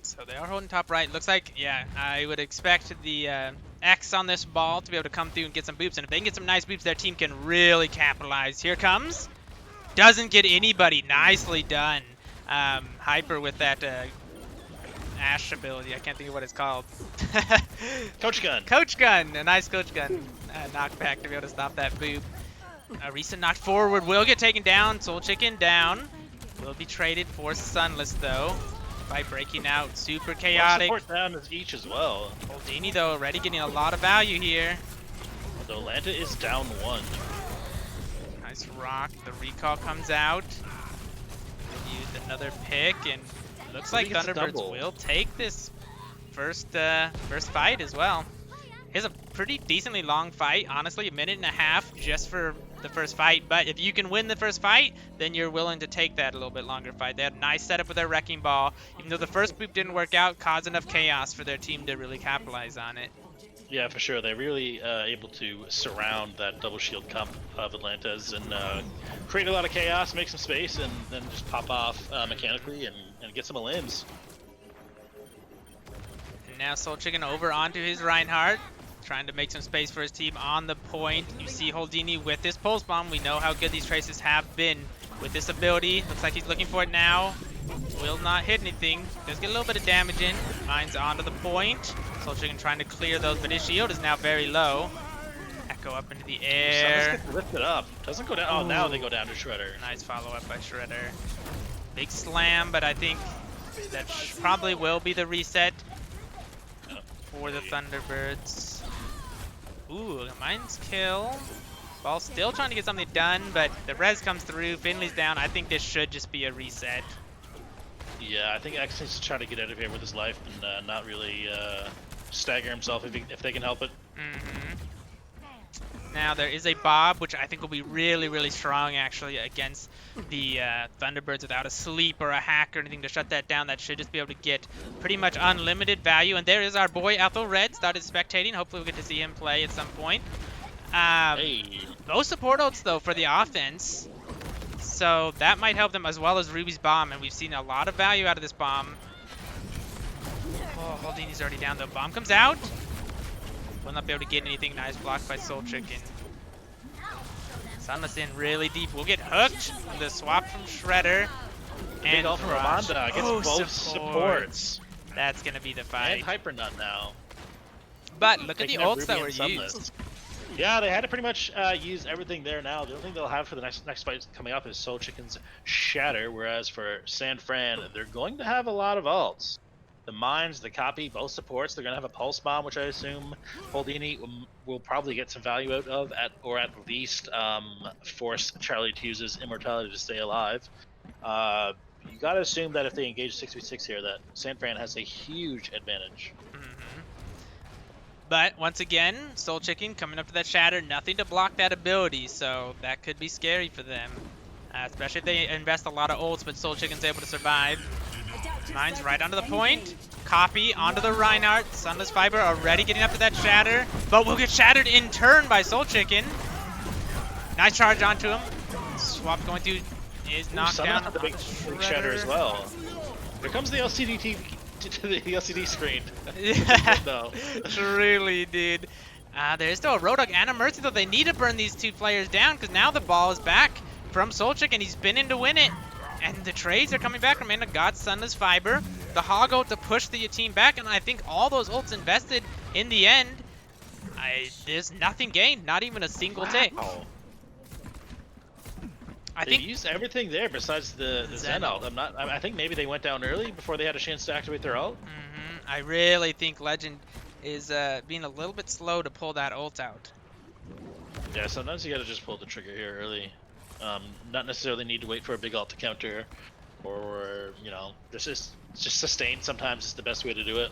So they are holding top right. Looks like, yeah, I would expect the X on this ball to be able to come through and get some boops. And if they can get some nice boops, their team can really capitalize. Here comes. Doesn't get anybody. Nicely done. Hyper with that Ash ability. I can't think of what it's called. Coach gun. Coach gun. A nice coach gun knockback to be able to stop that boop. A recent knock forward will get taken down. Soul Chicken down. Will be traded for Sunless, though. Fight breaking out, super One chaotic. support down is each as well. Holdini though already getting a lot of value here. So Lanta is down 1. Nice rock. The recall comes out. Use another pick, and looks like Thunderbirds will take this first fight as well. It's a pretty decently long fight, honestly, 1.5 minutes just for the first fight. But if you can win the first fight, then you're willing to take that a little bit longer fight. They had a nice setup with their Wrecking Ball. Even though the first boop didn't work out, caused enough chaos for their team to really capitalize on it. Yeah, for sure. They're really able to surround that double shield comp of Atlanta's and create a lot of chaos, make some space, and then just pop off mechanically and get some limbs. And now Soul Chicken over onto his Reinhardt, trying to make some space for his team on the point. You see Holdini with this Pulse Bomb. We know how good these Traces have been with this ability. Looks like he's looking for it now. Will not hit anything. Does get a little bit of damage in. Mine's onto the point. Soul Chicken trying to clear those, but his shield is now very low. Echo up into the air. Lift it up. Doesn't go down. Oh, now they go down to Shredder. Nice follow-up by Shredder. Big slam, but I think that probably will be the reset for the Thunderbirds. Ooh, mine's kill. Ball still trying to get something done, but the res comes through. Finley's down. I think this should just be a reset. Yeah, I think X needs to try to get out of here with his life and not really stagger himself if they can help it. Now there is a Bob, which I think will be really, really strong actually against the Thunderbirds without a sleep or a hack or anything to shut that down. That should just be able to get pretty much unlimited value. And there is our boy Ethel Red, started spectating. Hopefully we'll get to see him play at some point. Those support ults though for the offense. So that might help them as well as Ruby's bomb, and we've seen a lot of value out of this bomb. Oh, Holdini's already down though. Bomb comes out. Will not be able to get anything. Nice blocked by Soul Chicken. Sunless in really deep. We'll get hooked. The swap from Shredder. And all from Ramanda gets both supports. That's gonna be the fight. And Hyper Nut now. But look at the ults that were used. Yeah, they had to pretty much use everything there now. The only thing they'll have for the next fight coming up is Soul Chicken's Shatter, whereas for San Fran, they're going to have a lot of ults. The Mines, the Copy, both supports. They're going to have a Pulse Bomb, which I assume Holdini will probably get some value out of, or at least force Charlie to use his immortality to stay alive. You got to assume that if they engage 6v6 here, that San Fran has a huge advantage. But once again, Soul Chicken coming up to that Shatter, nothing to block that ability, so that could be scary for them. Especially if they invest a lot of ults, but Soul Chicken's able to survive. Mine's right onto the point. Copy onto the Reinhardt. Sunless Fiber already getting up to that Shatter, but will get shattered in turn by Soul Chicken. Nice charge onto him. Swap going through is knocked down. The big Shatter as well. Here comes the LCD to the LCD screen. Yeah, truly, dude. There's still a Roadhog and a Mercy, though. They need to burn these two players down because now the ball is back from Soul Chicken. He's been in to win it. And the trades are coming back. Amanda got Sunless Fiber. The Hog ult to push the team back. And I think all those ults invested in the end, there's nothing gained. Not even a single tick. I think used everything there besides the Zen ult. I think maybe they went down early before they had a chance to activate their ult. I really think Legend is being a little bit slow to pull that ult out. Yeah, sometimes you gotta just pull the trigger here early. Not necessarily need to wait for a big ult to counter, or you know, just sustain. Sometimes is the best way to do it.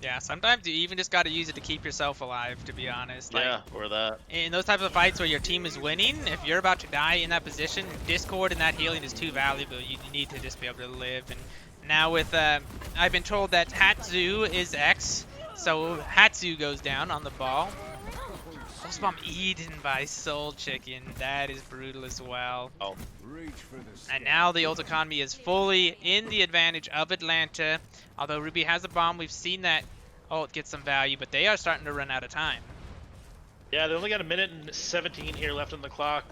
Yeah, sometimes you even just got to use it to keep yourself alive, to be honest. Like, yeah, or that. In those types of fights where your team is winning, if you're about to die in that position, Discord and that healing is too valuable. You need to just be able to live. And now with, I've been told that Hatsu is X, so Hatsu goes down on the ball. Pulse Bomb eaten by Soul Chicken. That is brutal as well. Oh. And now the ult economy is fully in the advantage of Atlanta. Although Ruby has a bomb, we've seen that ult get some value, but they are starting to run out of time. Yeah, they only got 1 minute and 17 here left on the clock.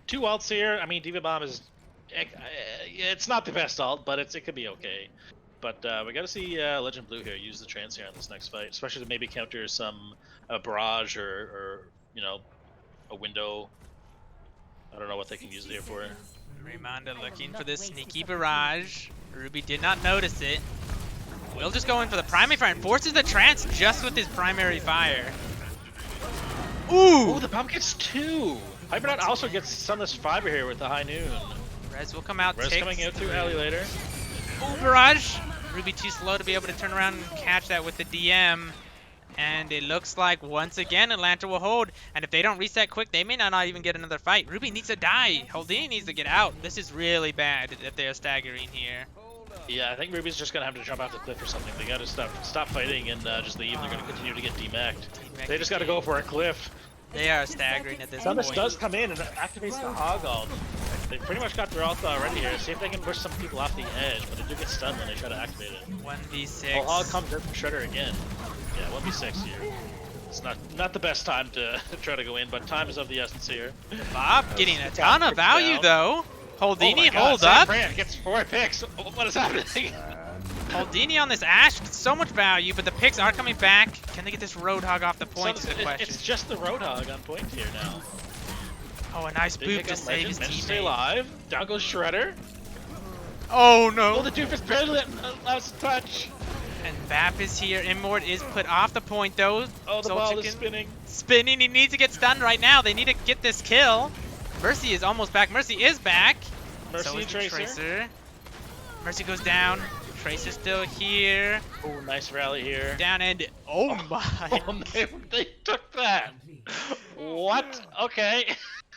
2 ults here. I mean, Diva Bomb is... it's not the best ult, but it could be okay. But we got to see Legend Blue here use the trance here on this next fight, especially to maybe counter some barrage or you know, a window. I don't know what they can use it here for. Ramonda looking for this sneaky barrage. Ruby did not notice it. Will just go in for the primary fire and forces the trance just with his primary fire. Ooh! Oh, the bomb gets 2. Hyperdot also gets Sunless Fiber here with the high noon. Res will come out. Res coming out through alley later. Ooh, barrage! Ruby too slow to be able to turn around and catch that with the DM. And it looks like, once again, Atlanta will hold. And if they don't reset quick, they may not even get another fight. Ruby needs to die. Holdini needs to get out. This is really bad that they're staggering here. Yeah, I think Ruby's just going to have to jump off the cliff or something. They got to stop fighting and just leave. They're going to continue to get demacked. They just got to go for a cliff. They are staggering at this Sunless point. does come in and activates the Hog Ult. They pretty much got their ult already here. See if they can push some people off the edge, but they do get stunned when they try to activate it. 1v6. Oh, Hog comes in from Shredder again. Yeah, 1v6 here. It's not the best time to try to go in, but time is of the essence here. Bob getting a ton of value though. Holdini, hold Sam up. Brand gets 4 picks. What is happening? Holdini on this Ashe gets so much value, but the picks are coming back. Can they get this Roadhog off the point is the question. It's just the Roadhog on point here now. Oh, a nice Big boop pick to on save Legend, his managed to stay teammate. alive. Down goes Shredder. Oh no! Oh, the Doofus barely let last touch. And Bap is here. Immort is put off the point though. Oh, the Soul ball Chicken is spinning. Spinning. He needs to get stunned right now. They need to get this kill. Mercy is almost back. Mercy is back. Mercy So is the Tracer. Tracer. Mercy goes down. Tracer's still here. Oh, nice rally here. Down and oh my! Oh, they took that. What? Okay.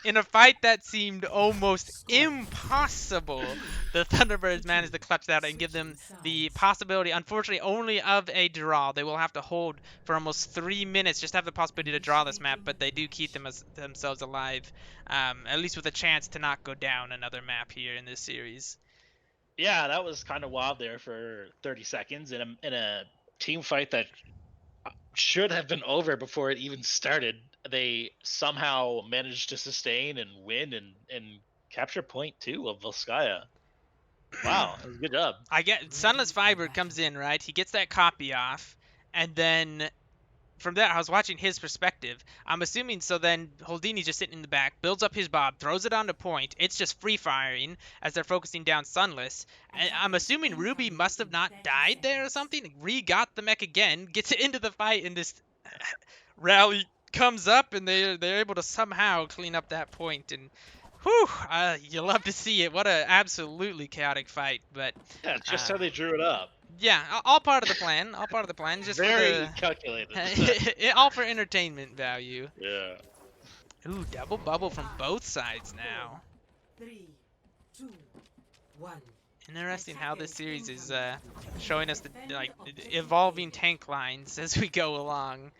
In a fight that seemed almost impossible, the Thunderbirds managed to clutch that and give them the possibility, unfortunately, only of a draw. They will have to hold for almost 3 minutes just to have the possibility to draw this map, but they do keep themselves alive, at least with a chance to not go down another map here in this series. Yeah, that was kind of wild there for 30 seconds in a team fight that should have been over before it even started. They somehow managed to sustain and win and capture point 2 of Volskaya. Wow, that was a good job. I get Sunless Fiber comes in, right? He gets that copy off, and then from there, I was watching his perspective. I'm assuming so then Holdini's just sitting in the back, builds up his bob, throws it onto point. It's just free firing as they're focusing down Sunless. And I'm assuming Ruby must have not died there or something. Re-got the mech again, gets into the fight, and this rally comes up, and they're able to somehow clean up that point. And whew, you love to see it. What a absolutely chaotic fight. But Yeah, it's just how they drew it up. yeah, all part of the plan. All part of the plan. Just Very for calculated. all for entertainment value. Yeah. Ooh, double bubble from both sides now. 3, 2, 1. Interesting how this series is showing us the evolving tank lines as we go along.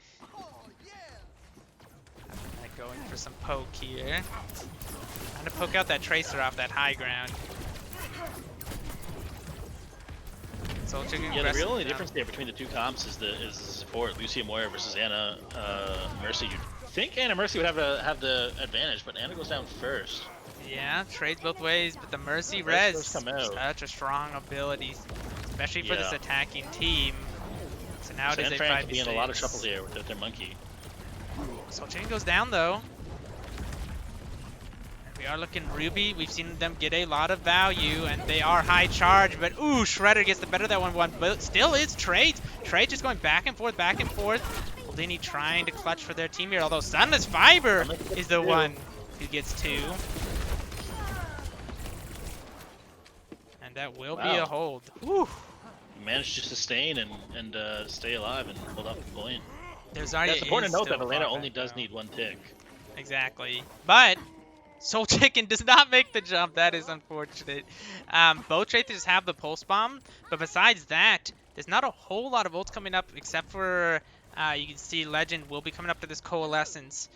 Going for some poke here. Trying to poke out that Tracer off that high ground. Yeah, the real only difference there between the two comps is the support. Lucia Moira versus Anna Mercy. You'd think Anna Mercy would have the advantage, but Anna goes down first. Yeah, trades both ways, but the Mercy The res first come out. such a strong ability, especially for this Yeah. attacking team. So now it is a Fran could 5v6. be in a lot of trouble here with their monkey. Soul Chicken goes down though. And we are looking Ruby. We've seen them get a lot of value, and they are high charge. But ooh, Shredder gets the better of that one. But still, it's Trade. Trade just going back and forth, back and forth. Holdini trying to clutch for their team here. Although Sunless Fiber is the one who gets 2. And that will be a hold. Whew. Managed to sustain and stay alive and hold off the point. There's already It's important to note that still Atlanta far only back, does though. need 1 tick. Exactly. But Soul Chicken does not make the jump. That is unfortunate. Both Traithers have the Pulse Bomb, but besides that, there's not a whole lot of ults coming up except for you can see Legend will be coming up to this Coalescence.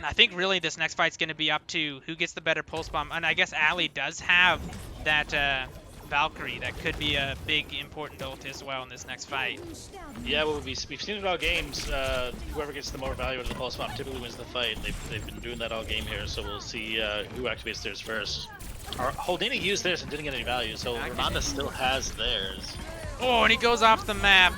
I think really this next fight's going to be up to who gets the better Pulse Bomb. And I guess Ali does have that Valkyrie that could be a big important ult as well in this next fight. Yeah, well, we've seen it all games. Whoever gets the more value out of the pulse bomb typically wins the fight. They've been doing that all game here, so we'll see who activates theirs first. Holdini used theirs and didn't get any value, so Ramonda still has theirs. Oh, and he goes off the map.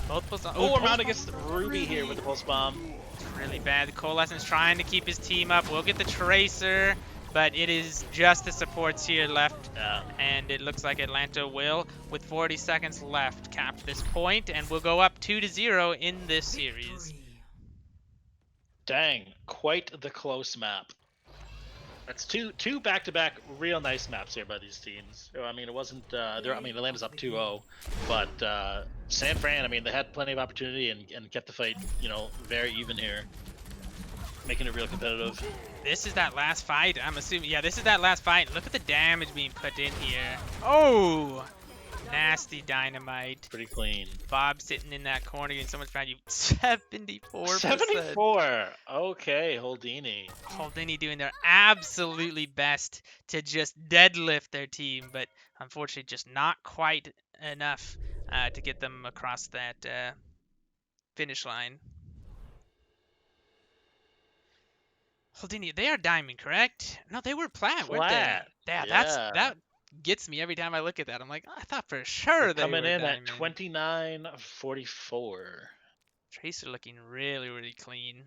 Both pulse. Oh, Ramonda gets Ruby here with the pulse bomb. Really bad. The Coalescence trying to keep his team up. We'll get the Tracer, but it is just the supports here left, Yeah. and it looks like Atlanta will, with 40 seconds left, cap this point, and we'll go up 2-0 in this series. Victory. Dang, quite the close map. That's two back-to-back real nice maps here by these teams. I mean, it wasn't. Atlanta's up 2-0, but San Fran. I mean, they had plenty of opportunity and kept the fight, very even here, making it real competitive. This is that last fight, I'm assuming. Yeah, this is that last fight. Look at the damage being put in here. Oh! Nasty dynamite. Pretty clean. Bob sitting in that corner getting so much value. 74%. 74. Okay, Holdini. Holdini doing their absolutely best to just deadlift their team, but unfortunately just not quite enough to get them across that finish line. Holdini, they are diamond, correct? No, they were plat, weren't they? Yeah, that gets me every time I look at that. I'm like, I thought for sure they were coming in diamond. at 29-44. Tracer looking really, really clean.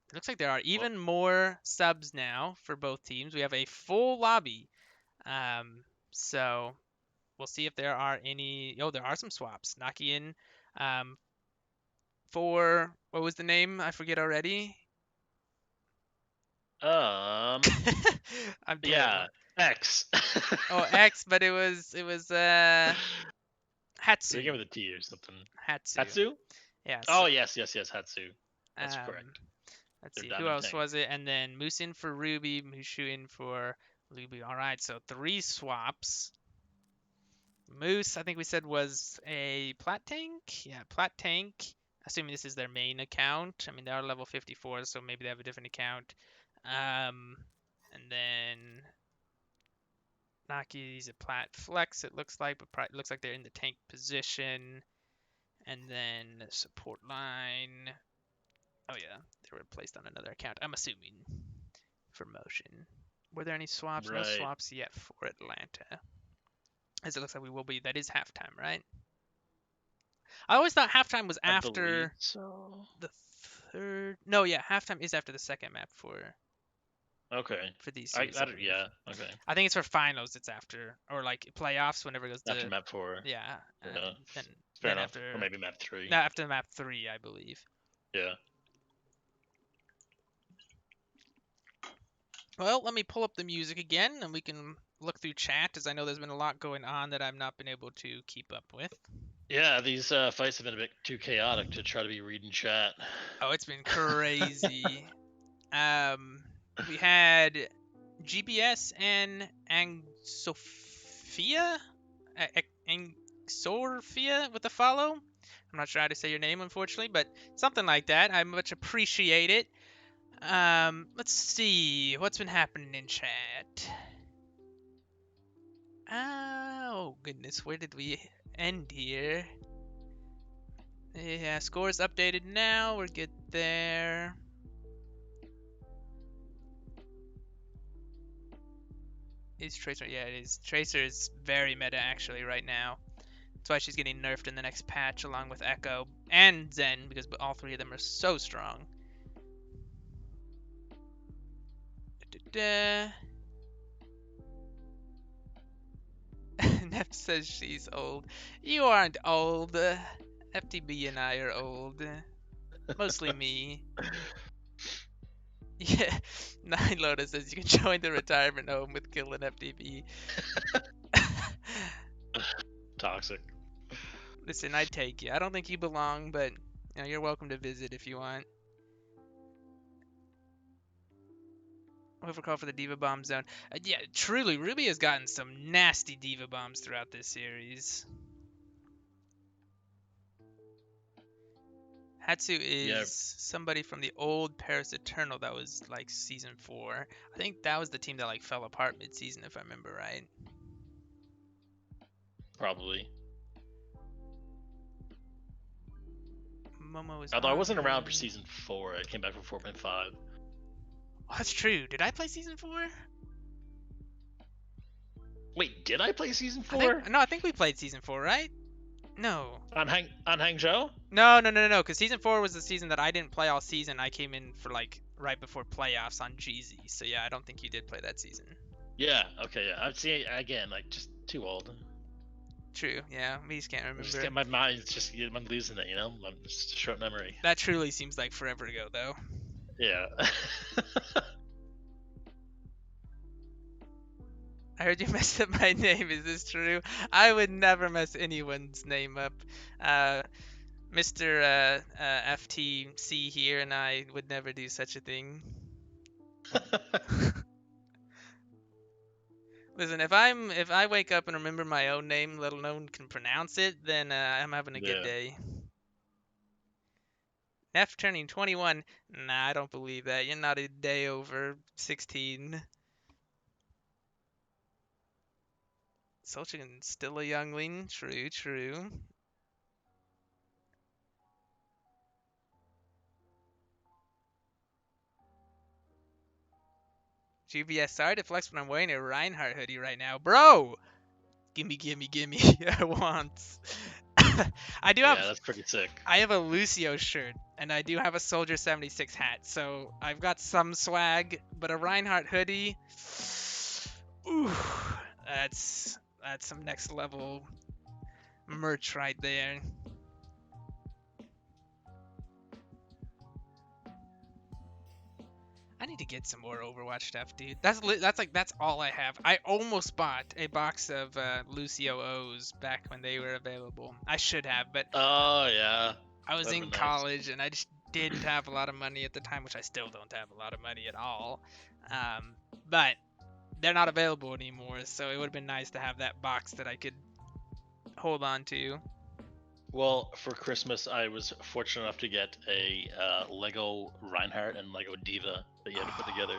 It looks like there are even more subs now for both teams. We have a full lobby. So we'll see if there are any. Oh, there are some swaps. Naki in for, what was the name? I forget already. I'm terrible. X. Oh, X, but it was Hatsu. Begin with a T or something. Hatsu. Hatsu? Yeah. Oh yes, Hatsu. That's correct. Let's They're see, who else tank. was it? And then Moose in for Ruby, Mushu in for Luby. All right, so 3 swaps. Moose, I think we said, was a plat tank. Yeah, plat tank. Assuming this is their main account. I mean, they are level 54, so maybe they have a different account. And then Naki's a plat flex, it looks like, but it looks like they're in the tank position. And then the support line. Oh yeah, they were placed on another account, I'm assuming, for motion. Were there any swaps? Right. No swaps yet for Atlanta. As it looks like we will be. That is halftime, right? I always thought halftime was after the third. No, yeah, halftime is after the second map for these series. Yeah, okay. I think it's for finals. It's after, or like playoffs whenever it goes to after map 4. Yeah. Fair enough. After, or maybe map 3. No, after map 3, I believe. Yeah. Well, let me pull up the music again, and we can look through chat, as I know there's been a lot going on that I've not been able to keep up with. Yeah, these fights have been a bit too chaotic to try to be reading chat. Oh, it's been crazy. We had GBS and Angsophia with a follow. I'm not sure how to say your name, unfortunately, but something like that. I much appreciate it. Let's see what's been happening in chat. Oh goodness, where did we end here? Yeah, scores updated now. We're good there. Is Tracer? Yeah, it is. Tracer is very meta actually right now. That's why she's getting nerfed in the next patch, along with Echo and Zen, because all 3 of them are so strong. Nep says she's old. You aren't old. FTB and I are old. Mostly me. Yeah. Nine Lotus says you can join the retirement home with Kill and FTB. Toxic. Listen, I'd take you. I don't think you belong, but you're welcome to visit if you want. Overcall for the Diva Bomb zone. Yeah, truly, Ruby has gotten some nasty Diva Bombs throughout this series. Hatsu is somebody from the old Paris Eternal that was like season 4. I think that was the team that like fell apart mid-season, if I remember right. Probably. Momo is. Although I wasn't around for season 4, I came back for 4.5. Oh, that's true. Did I play season 4? Wait, did I play season 4? I think we played season 4, right? No. On Hangzhou? No, no, no, no, because season 4 was the season that I didn't play all season. I came in for like right before playoffs on GZ. So yeah, I don't think you did play that season. Yeah. Okay. Yeah. I'm seeing again, like just too old. True. Yeah, we just can't remember. My mind's just I'm losing it. It's just a short memory. That truly seems like forever ago, though. Yeah. I heard you messed up my name. Is this true? I would never mess anyone's name up. Mr. FTC here and I would never do such a thing. Listen, if I wake up and remember my own name, let alone can pronounce it, then I'm having a good day. Neff turning 21. Nah, I don't believe that. You're not a day over 16. Solchkin still a youngling. True, true. GBS, sorry to flex, but I'm wearing a Reinhardt hoodie right now. Bro! Gimme, gimme, gimme. I want. I do have. Yeah, that's pretty sick. I have a Lucio shirt, and I do have a Soldier 76 hat, so I've got some swag, but a Reinhardt hoodie. Ooh, that's some next level merch right there. I need to get some more Overwatch stuff, dude. That's all I have. I almost bought a box of Lucio O's back when they were available. I should have, but Oh yeah. I was That'd in be nice. college and I just didn't have a lot of money at the time, which I still don't have a lot of money at all. But they're not available anymore, so it would have been nice to have that box that I could hold on to. Well, for Christmas, I was fortunate enough to get a Lego Reinhardt and Lego Diva that you had to put together.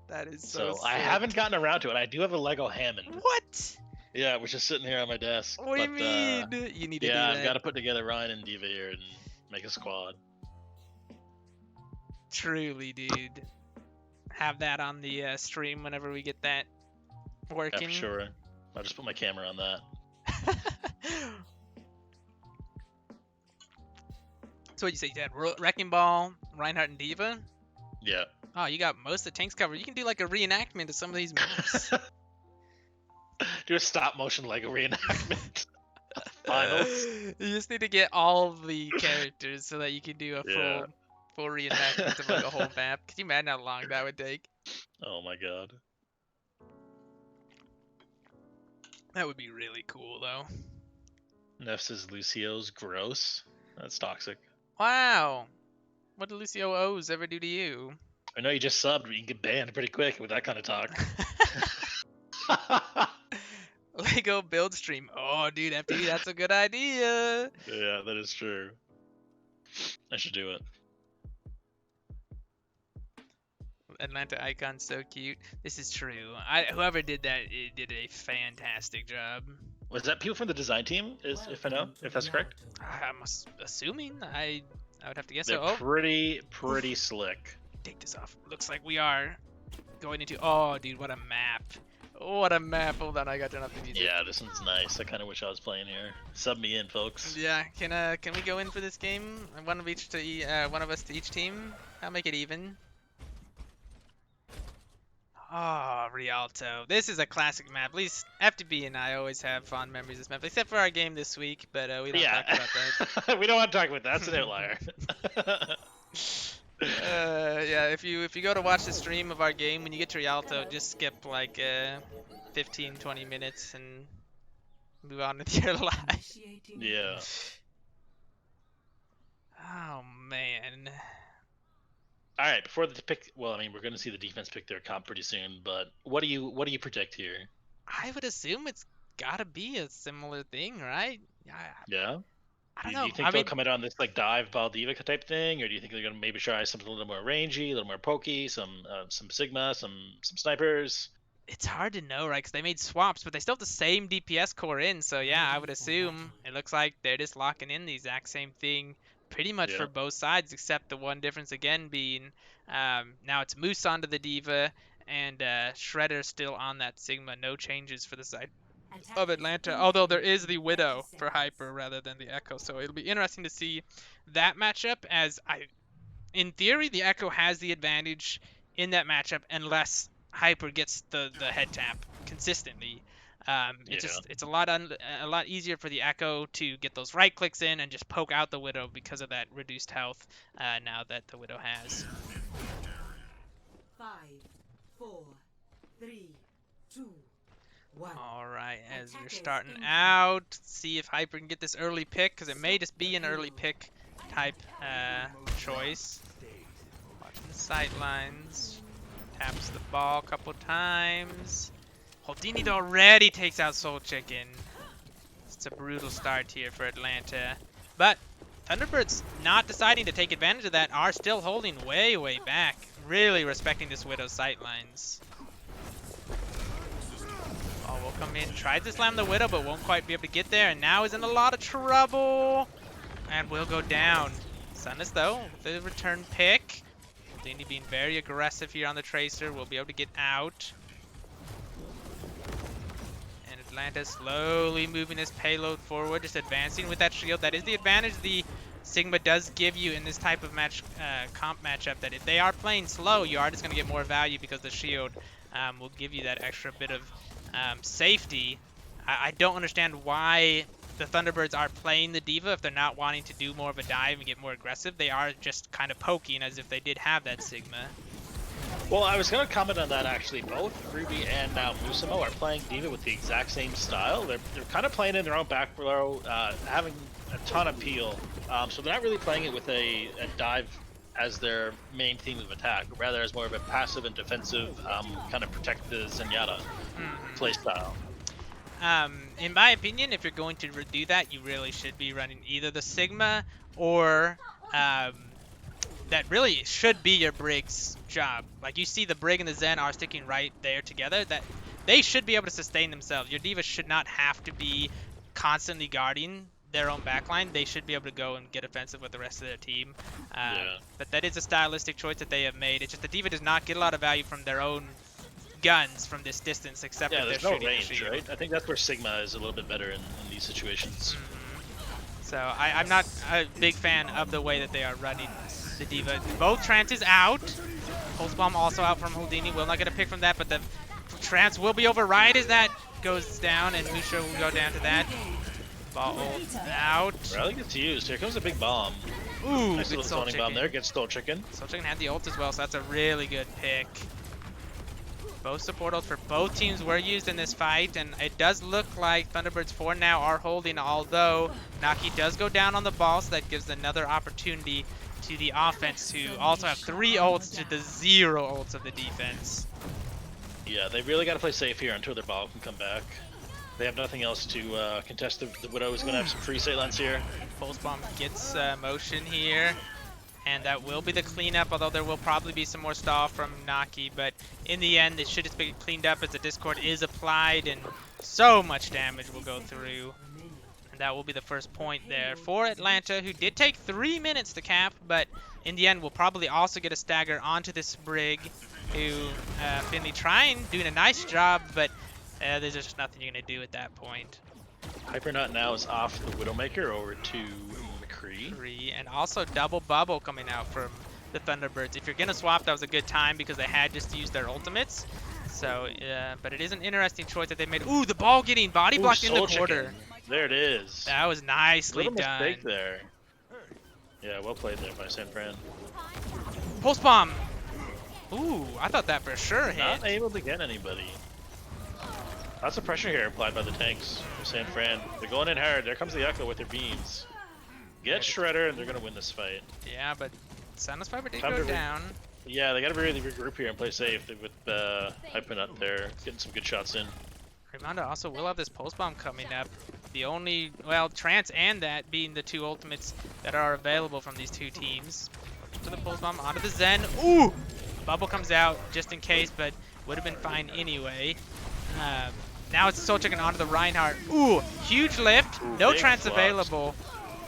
That is so So I sick. haven't gotten around to it. I do have a Lego Hammond. What? Yeah, which is sitting here on my desk. What do you but, mean? You need to Yeah, do I've that. got to put together Ryan and Diva here and make a squad. Truly, dude. Have that on the stream whenever we get that Yeah, working. for sure. I'll just put my camera on that. So what you say, you had Wrecking Ball, Reinhardt, and Diva? Yeah. Oh, you got most of the tanks covered. You can do like a reenactment of some of these moves. Do a stop motion Lego reenactment. Finals. You just need to get all the characters so that you can do a Yeah. full reenactment of like a whole map. Can you imagine how long that would take? Oh my god. That would be really cool, though. Neff says Lucio's gross. That's toxic. Wow. What did Lucio O's ever do to you? I know you just subbed, but you can get banned pretty quick with that kind of talk. Lego build stream. Oh, dude, FD, that's a good idea. Yeah, that is true. I should do it. Atlanta Icon's so cute. This is true. Whoever did that, it did a fantastic job. Was that people from the design team? If I know, if that's correct. I'm assuming. I would have to guess They're so. Oh, pretty slick. take this off. Looks like we are going into. Oh, dude, what a map! What a map! Hold on, I got to turn off the music. Yeah, this one's nice. I kind of wish I was playing here. Sub me in, folks. Yeah. Can we go in for this game? One of each to one of us to each team. I'll make it even. Oh, Rialto. This is a classic map. At least FTB and I always have fond memories of this map, except for our game this week, but we don't talk about that. We don't want to talk about that. That's an outlier. Yeah, if you go to watch the stream of our game, when you get to Rialto, just skip like 15-20 minutes and move on with your life. Initiating Yeah. Oh man. All right. Before the pick, well, I mean, we're going to see the defense pick their comp pretty soon. But what do you predict here? I would assume it's gotta be a similar thing, right? Yeah. I don't Do know. you think I they'll mean, come in on this like dive ball diva type thing, or do you think they're going to maybe try something a little more rangy, a little more pokey, some Sigma, some snipers? it's hard to know, right? Because they made swaps, but they still have the same DPS core in. So yeah, I would assume it looks like they're just locking in the exact same thing, pretty much Yeah. for both sides, except the one difference again being now it's Moose onto the Diva and Shredder still on that Sigma. No changes for the side of Atlanta, although there is the Widow for Hyper rather than the Echo, so it'll be interesting to see that matchup, as in theory, the Echo has the advantage in that matchup unless Hyper gets the head tap consistently. It's a lot easier for the Echo to get those right clicks in and just poke out the Widow because of that reduced health now that the Widow has. 5, 4, 3, 2, 1. All right, as we're starting out, see if Hyper can get this early pick, because it may just be an early pick type choice. Watching the sight lines. Taps the ball a couple times. Houdini already takes out Soul Chicken. It's a brutal start here for Atlanta. But Thunderbirds, not deciding to take advantage of that, are still holding way, way back. Really respecting this Widow's sight lines. Oh, will come in. Tried to slam the Widow, but won't quite be able to get there. And now is in a lot of trouble. And will go down. Sunnis, though, the return pick. Houdini being very aggressive here on the Tracer. Will be able to get out. And Atlanta slowly moving his payload forward, just advancing with that shield. That is the advantage the Sigma does give you in this type of comp matchup, that if they are playing slow, you are just going to get more value because the shield will give you that extra bit of safety. I don't understand why the Thunderbirds are playing the D.Va if they're not wanting to do more of a dive and get more aggressive. They are just kind of poking as if they did have that Sigma. Well, I was going to comment on that actually. Both Ruby and now Musimo are playing D.Va with the exact same style. They're kind of playing in their own back row, having a ton of peel. So they're not really playing it with a dive as their main theme of attack, rather as more of a passive and defensive kind of protect the Zenyatta play style. In my opinion, if you're going to do that, you really should be running either the Sigma or that really should be your Brig's job. Like, you see the Brig and the Zen are sticking right there together. That they should be able to sustain themselves. Your D.Va should not have to be constantly guarding their own backline. They should be able to go and get offensive with the rest of their team. But that is a stylistic choice that they have made. It's just the D.Va does not get a lot of value from their own guns from this distance, except if there's they're no shooting range, right? I think that's where Sigma is a little bit better in these situations. So I'm not a big fan of the way that they are running the D.Va. Both trances out. Pulse Bomb also out from Houdini. Will not get a pick from that, but the trance will be override as that goes down, and Musha will go down to that. Ball ult out. Rally gets used. Here comes a big bomb. Ooh, nice little zoning bomb there. Gets Soul Chicken. Soul Chicken had the ult as well, so that's a really good pick. Both support ults for both teams were used in this fight, and it does look like Thunderbirds 4 now are holding, although Naki does go down on the ball, so that gives another opportunity to the offense to also have 3 ults to the 0 ults of the defense. Yeah, they really got to play safe here until their ball can come back. They have nothing else to contest. The Widow is going to have some free sight lines here. Pulse Bomb gets motion here. And that will be the cleanup, although there will probably be some more stall from Naki. But in the end, it should just be cleaned up as the Discord is applied, and so much damage will go through. And that will be the first point there for Atlanta, who did take 3 minutes to cap, but in the end will probably also get a stagger onto this Brig, who Finley doing a nice job, but there's just nothing you're going to do at that point. Hypernut now is off the Widowmaker over to McCree. And also double bubble coming out from the Thunderbirds. If you're going to swap, that was a good time because they had just used their ultimates. So, but it is an interesting choice that they made. Ooh, the ball getting body blocked in the quarter. Chicken. There it is. That was nicely done. Little mistake there. Yeah, well played there by San Fran. Pulse Bomb. Ooh, I thought that for sure hit. Not able to get anybody. Lots of pressure here applied by the tanks for San Fran. They're going in hard. There comes the Echo with their beams. Get Shredder, and they're going to win this fight. Yeah, but Soundless Fiber did go down. Yeah, they got to really regroup here and play safe with Hypernut there, getting some good shots in. Raimondo also will have this Pulse Bomb coming up. The only, well, Trance and that being the 2 ultimates that are available from these 2 teams. To the Pulse Bomb, onto the Zen. Ooh! Bubble comes out just in case, but would have been fine anyway. Now it's Soul Chicken onto the Reinhardt. Ooh, huge lift. No trance available.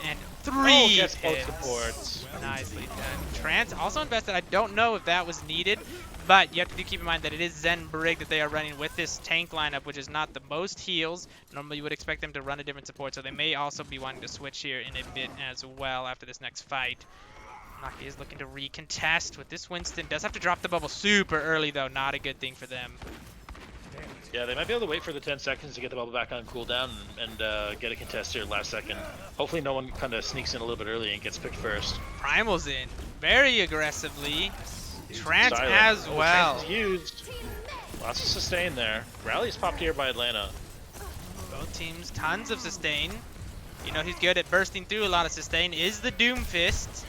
And 3 gets both hits. supports. Nicely done. Trance also invested. I don't know if that was needed, but you have to keep in mind that it is Zen Brig that they are running with this tank lineup, which is not the most heals. Normally you would expect them to run a different support, so they may also be wanting to switch here in a bit as well after this next fight. Naki is looking to recontest with this Winston. Does have to drop the bubble super early, though. Not a good thing for them. Yeah, they might be able to wait for the 10 seconds to get the bubble back on cooldown and get a contest here last second. Hopefully no one kind of sneaks in a little bit early and gets picked first. Primal's in very aggressively. Trance Silent. as Oh, well. Trance is used. Lots of sustain there. Rally's popped here by Atlanta. Both teams, tons of sustain. You know he's good at bursting through a lot of sustain. Is the Doom Fist.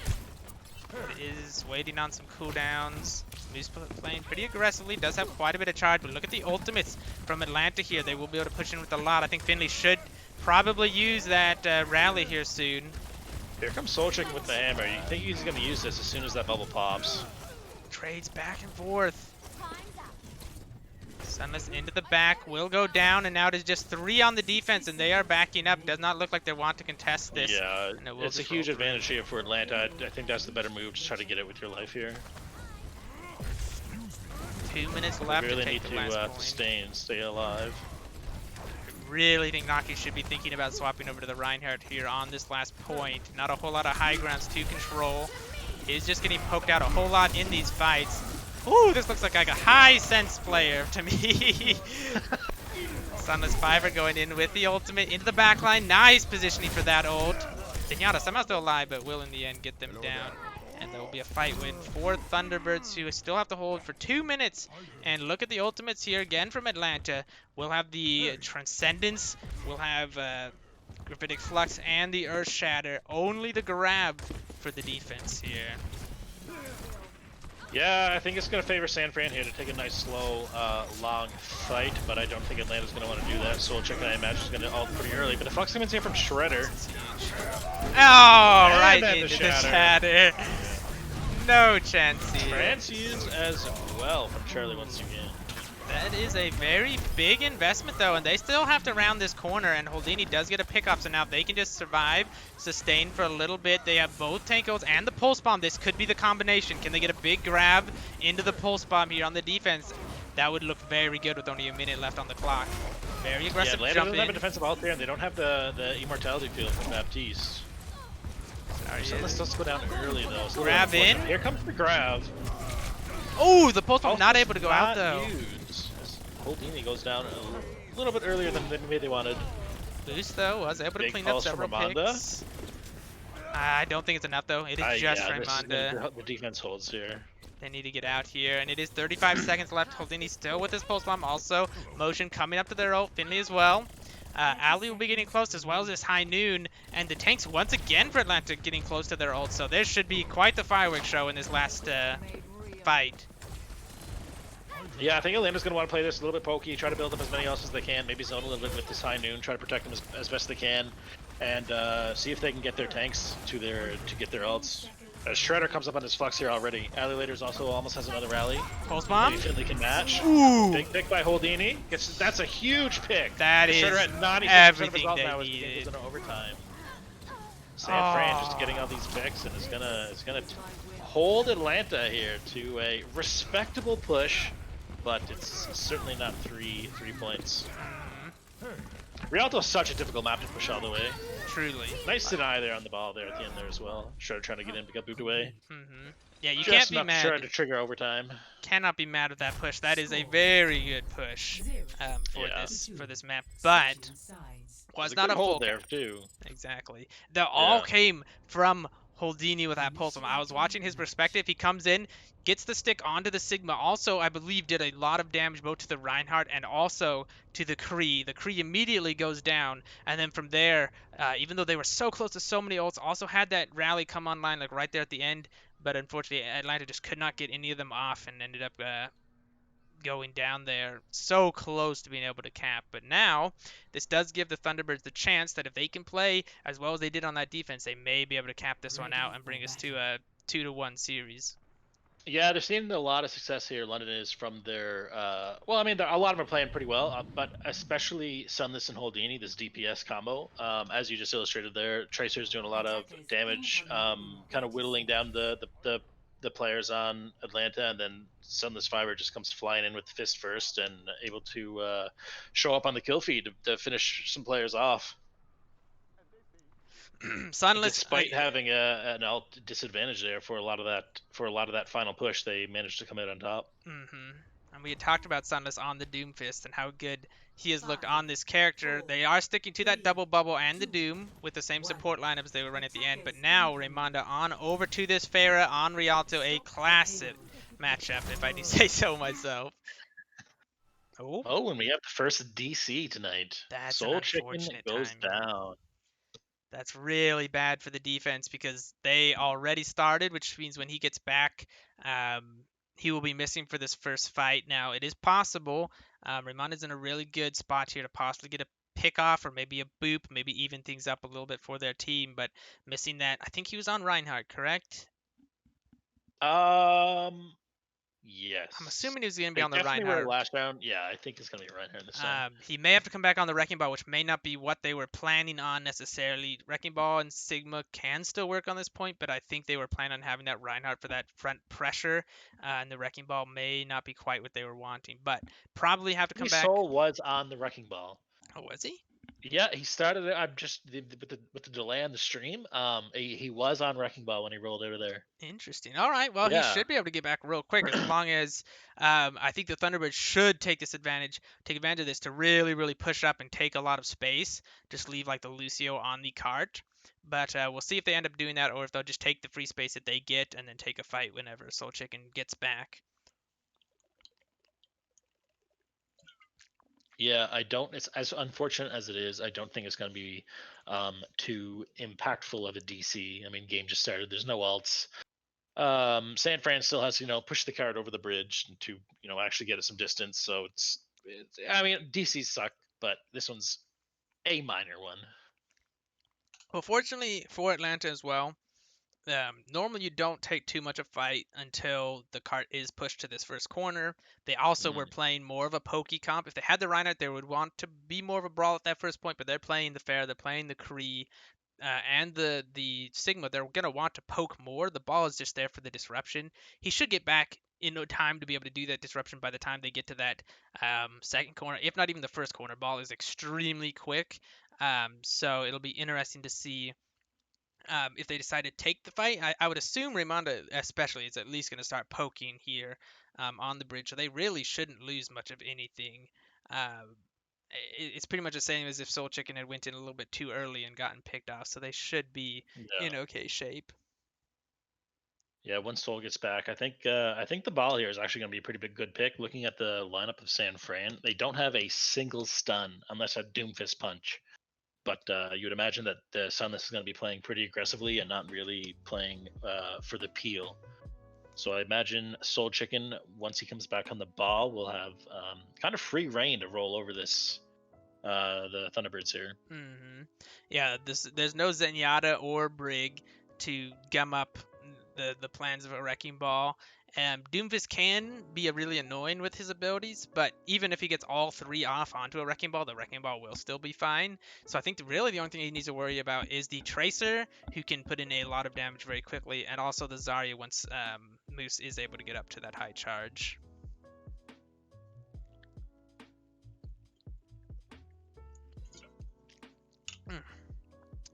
Is waiting on some cooldowns. Moose playing pretty aggressively, does have quite a bit of charge, but look at the ultimates from Atlanta here. They will be able to push in with a lot. I think Finley should probably use that rally here soon. Here comes Soul Chicken with the hammer. You think he's going to use this as soon as that bubble pops. Trades back and forth. Sunless into the back, will go down, and now it is just 3 on the defense, and they are backing up. Does not look like they want to contest this. Yeah, it it's a huge advantage here for Atlanta. I think that's the better move. Just try to get it with your life here. 2 minutes left You really to take need the last to point. stay alive. Really think Naki should be thinking about swapping over to the Reinhardt here on this last point. Not a whole lot of high grounds to control. He's just getting poked out a whole lot in these fights. Ooh, this looks like a high sense player to me. Sunless Fiver going in with the ultimate into the backline. Nice positioning for that ult. Zenyatta somehow still alive, but will in the end get them down. And there will be a fight win for Thunderbirds, who still have to hold for 2 minutes. And look at the ultimates here again from Atlanta. We'll have the Transcendence, we'll have Graphitic Flux, and the Earth Shatter. Only the grab for the defense here. Yeah, I think it's going to favor San Fran here to take a nice, slow, long fight, but I don't think Atlanta's going to want to do that. Soul Chicken, I imagine, is going to ult pretty early, but the Flux comes in here from Shredder. Oh, right then into the the shatter. No chance here. Transfuse as well from Charlie once again. That is a very big investment, though, and they still have to round this corner, and Holdini does get a pickup, so now they can just survive, sustain for a little bit. They have both tank ults and the pulse bomb. This could be the combination. Can they get a big grab into the pulse bomb here on the defense? That would look very good with only a minute left on the clock. Very aggressive Atlanta jump doesn't in. have a defensive ult there, and they don't have the immortality field from Baptiste. So let's go down early, though. So Grab in. Here comes the grab. Oh, the pulse bomb not able to go out, though. Holdini goes down a little bit earlier than maybe they wanted. Boost, though, was able to Big clean up calls from several Ramonda. picks. I don't think it's enough, though. It is just Ramonda. The defense holds here. They need to get out here, and it is 35 seconds left. Holdini still with his pulse bomb. Also, Motion coming up to their ult. Finley as well. Ali will be getting close, as well as this High Noon, and the tanks once again for Atlanta getting close to their ult. So there should be quite the fireworks show in this last fight. Yeah, I think Atlanta's going to want to play this a little bit pokey, try to build up as many ults as they can, maybe zone a little bit with this High Noon, try to protect them as best they can, and see if they can get their tanks to get their ults. Shredder comes up on his Flux here already. Ali Later's also almost has another rally. Pulse bomb? Maybe Finley can match. Ooh! Big pick by Holdini. That's a huge pick. That is Shredder at 96% of his everything ult they now as the game goes into overtime. San Fran just getting all these picks and is gonna hold Atlanta here to a respectable push, but it's certainly not three points. Rialto's such a difficult map to push all the way. Truly. Nice deny there on the ball there at the end there as well. Shredder trying to get in, but got moved away. Yeah, you Just can't be enough mad. Shredder to trigger overtime. Cannot be mad with that push. That is a very good push for this map. But was not a full hold there too. Exactly. The all came from Holdini with that pulse. I was watching his perspective. He comes in, gets the stick onto the Sigma. Also, I believe, did a lot of damage both to the Reinhardt and also to the Kree. The Kree immediately goes down, and then from there, even though they were so close to so many ults, also had that rally come online like right there at the end. But unfortunately, Atlanta just could not get any of them off and ended up going down there so close to being able to cap. But now this does give the Thunderbirds the chance that if they can play as well as they did on that defense, they may be able to cap this one out and bring us to a 2-1 series. Yeah, they're seeing a lot of success here. London is from their well, I mean, a lot of them are playing pretty well, but especially Sunless and Holdini, this DPS combo. As you just illustrated there, Tracer's doing a lot of Attackers damage, incoming in kind of 30 whittling down seconds. the players on Atlanta, and then Sunless Fiber just comes flying in with the fist first and able to show up on the kill feed to finish some players off, Sunless, despite having an alt disadvantage there for a lot of that final push. They managed to come out on top. And we had talked about Sunless on the Doomfist and how good he has looked 5, on this character. 4, They are sticking to that 3, double bubble and the 2, Doom with the same 1. support lineups they were running at the end. But Attackers now incoming. Raymonda on over to this Pharah on Rialto, a Stop the classic payload. matchup, if I do say so myself. Oh, Oh, and we have the first DC tonight. that's an Soul Chicken unfortunate goes timing. down. That's really bad for the defense because they already started, which means when he gets back, he will be missing for this first fight. Now, it is possible. Raymonda's in a really good spot here to possibly get a pick off or maybe a boop, maybe even things up a little bit for their team, but missing that. I think he was on Reinhardt, correct? Yes. I'm assuming he was going to be They on the definitely were Reinhardt. last round. Yeah, I think it's gonna be right here this time. He may have to come back on the Wrecking Ball, which may not be what they were planning on necessarily. Wrecking Ball and Sigma can still work on this point, but I think they were planning on having that Reinhardt for that front pressure, and the Wrecking Ball may not be quite what they were wanting, but probably have to come back. Soul was on the Wrecking Ball. Oh, was he? Yeah, he started it. I'm just with the delay on the stream. He was on Wrecking Ball when he rolled out of there. Interesting. All right. Well, he Yeah. should be able to get back real quick as long as I think the Thunderbirds should take advantage of this to really, really push up and take a lot of space. Just leave like the Lucio on the cart. But we'll see if they end up doing that or if they'll just take the free space that they get and then take a fight whenever Soul Chicken gets back. Yeah, I don't. It's as unfortunate as it is. I don't think it's going to be too impactful of a DC. I mean, game just started. There's no alts. San Fran still has push the card over the bridge to actually get it some distance. So I mean, DCs suck, but this one's a minor one. Well, fortunately for Atlanta as well, normally you don't take too much of a fight until the cart is pushed to this first corner. They also were playing more of a pokey comp. If they had the Reinhardt, they would want to be more of a brawl at that first point, but they're playing the Fair, they're playing the Kree, and the Sigma. They're going to want to poke more. The ball is just there for the disruption. He should get back in no time to be able to do that disruption by the time they get to that second corner, if not even the first corner. Ball is extremely quick. So it'll be interesting to see if they decide to take the fight. I would assume Raymonda especially is at least going to start poking here on the bridge, so they really shouldn't lose much of anything. It's pretty much the same as if Soul Chicken had went in a little bit too early and gotten picked off, so they should be in okay shape. Yeah, once Soul gets back, I think the ball here is actually going to be a pretty good pick. Looking at the lineup of San Fran, they don't have a single stun unless a Doomfist punch. But you would imagine that the Sunless is going to be playing pretty aggressively and not really playing for the peel. So I imagine Soul Chicken, once he comes back on the ball, will have kind of free reign to roll over the Thunderbirds here. Yeah, there's no Zenyatta or Brig to gum up the plans of a Wrecking Ball. Doomfist can be really annoying with his abilities, but even if he gets all three off onto a Wrecking Ball, the Wrecking Ball will still be fine. So I think really the only thing he needs to worry about is the Tracer, who can put in a lot of damage very quickly, and also the Zarya once Moose is able to get up to that high charge.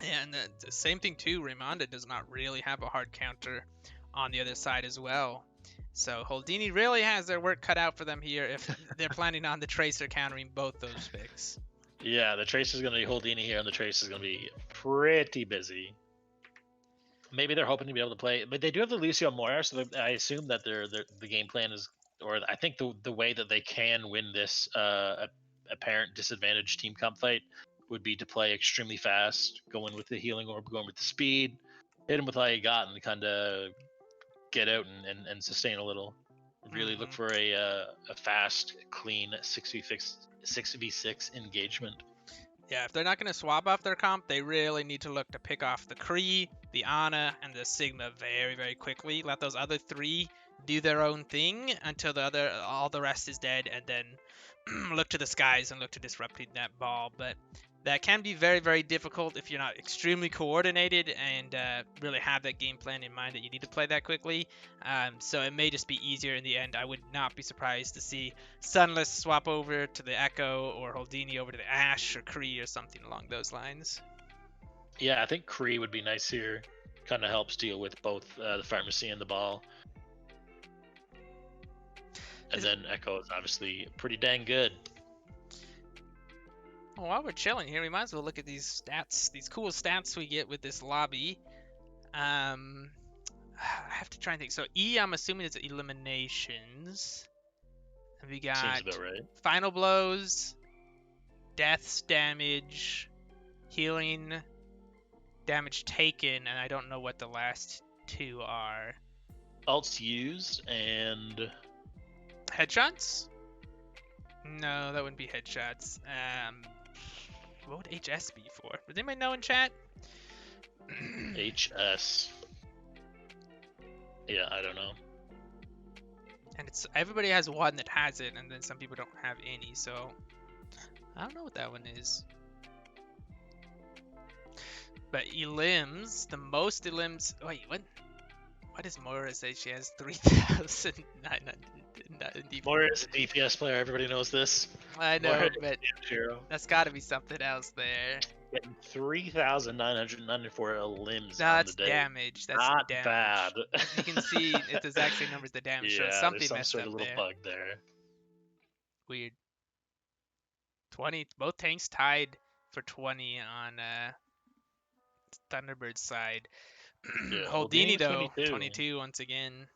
And the same thing too, Raymonda does not really have a hard counter on the other side as well. So Holdini really has their work cut out for them here if they're planning on the Tracer countering both those picks. Yeah, the Tracer's going to be Holdini here, and the Tracer's going to be pretty busy. Maybe they're hoping to be able to play, but they do have the Lucio Moira, so I assume that the game plan is, or I think the way that they can win this apparent disadvantage team comp fight would be to play extremely fast, go in with the healing orb, go in with the speed, hit him with all you got, and kind of get out and sustain a little. Really look for a fast, clean 6v6 engagement. Yeah, if they're not going to swap off their comp, they really need to look to pick off the Kree, the Ana, and the Sigma very, very quickly. Let those other three do their own thing until all the rest is dead, and then look to the skies and look to disrupting that ball. But that can be very, very difficult if you're not extremely coordinated and really have that game plan in mind that you need to play that quickly. So it may just be easier in the end. I would not be surprised to see Sunless swap over to the Echo, or Holdini over to the Ash or Kree or something along those lines. Yeah, I think Kree would be nice here. Kind of helps deal with both the pharmacy and the ball. And then Echo is obviously pretty dang good. Well, while we're chilling here, we might as well look at these stats, these cool stats we get with this lobby. I have to try and think. So E, I'm assuming it's eliminations. And we got Seems about right. final blows, deaths, damage, healing, damage taken, and I don't know what the last two are. Alts used and Headshots? No, that wouldn't be headshots. What would HS be for? Does anybody know in chat? HS. Yeah, I don't know. And it's everybody has one that has it, and then some people don't have any, so I don't know what that one is. But elims, the most elims. Wait, what? Why does Moira say she has 3,990? Moira is a DPS player. Everybody knows this. I know, Moira but Hero. that's got to be something else there. Getting 3,994 elims That's on the day. damage. That's Not damage. bad. You can see if there's actually numbers the damage shows. Yeah, Something there's some messed sort up of little there. bug there. Weird. 20. Both tanks tied for 20 on Thunderbirds side. Yeah, Holdini though, 22. 22 once again.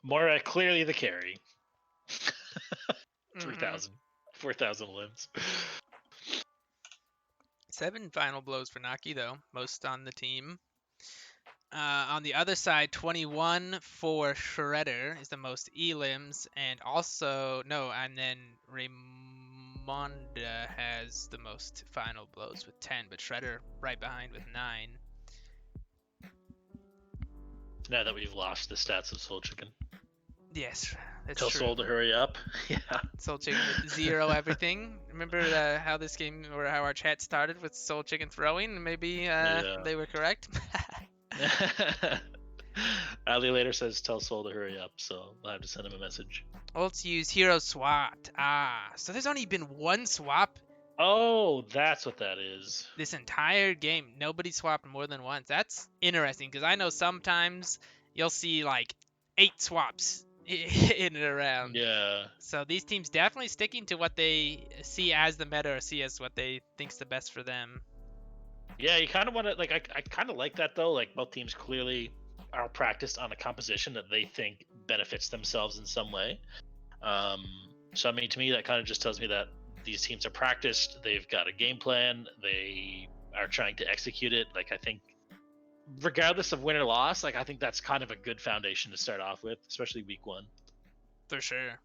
Moira clearly the carry. Mhm. 3,000, 4,000 limbs. 7 final blows for Naki though, most on the team. On the other side, 21 for Shredder is the most elims, and then Raimonda has the most final blows with 10, but Shredder right behind with 9. Now that we've lost the stats of Soul Chicken. Yes, that's Tell true. Soul to hurry up. Yeah. Soul Chicken with 0 everything. Remember how this game, or how our chat started with Soul Chicken throwing? Maybe they were correct. Ali later says tell Soul to hurry up, so I'll have to send him a message. Let's use hero swap. So there's only been one swap Oh, that's what that is. this entire game. Nobody swapped more than once. That's interesting, because I know sometimes you'll see like 8 swaps in and around. Yeah. So these teams definitely sticking to what they see as the meta, or see as what they think's the best for them. Yeah, you kind of want to, like, I kind of like that, though. Like, both teams clearly are practiced on a composition that they think benefits themselves in some way. So, I mean, to me, that kind of just tells me that these teams are practiced. They've got a game plan. They are trying to execute it. Like, I think, regardless of win or loss, like, I think that's kind of a good foundation to start off with, especially week 1. For sure.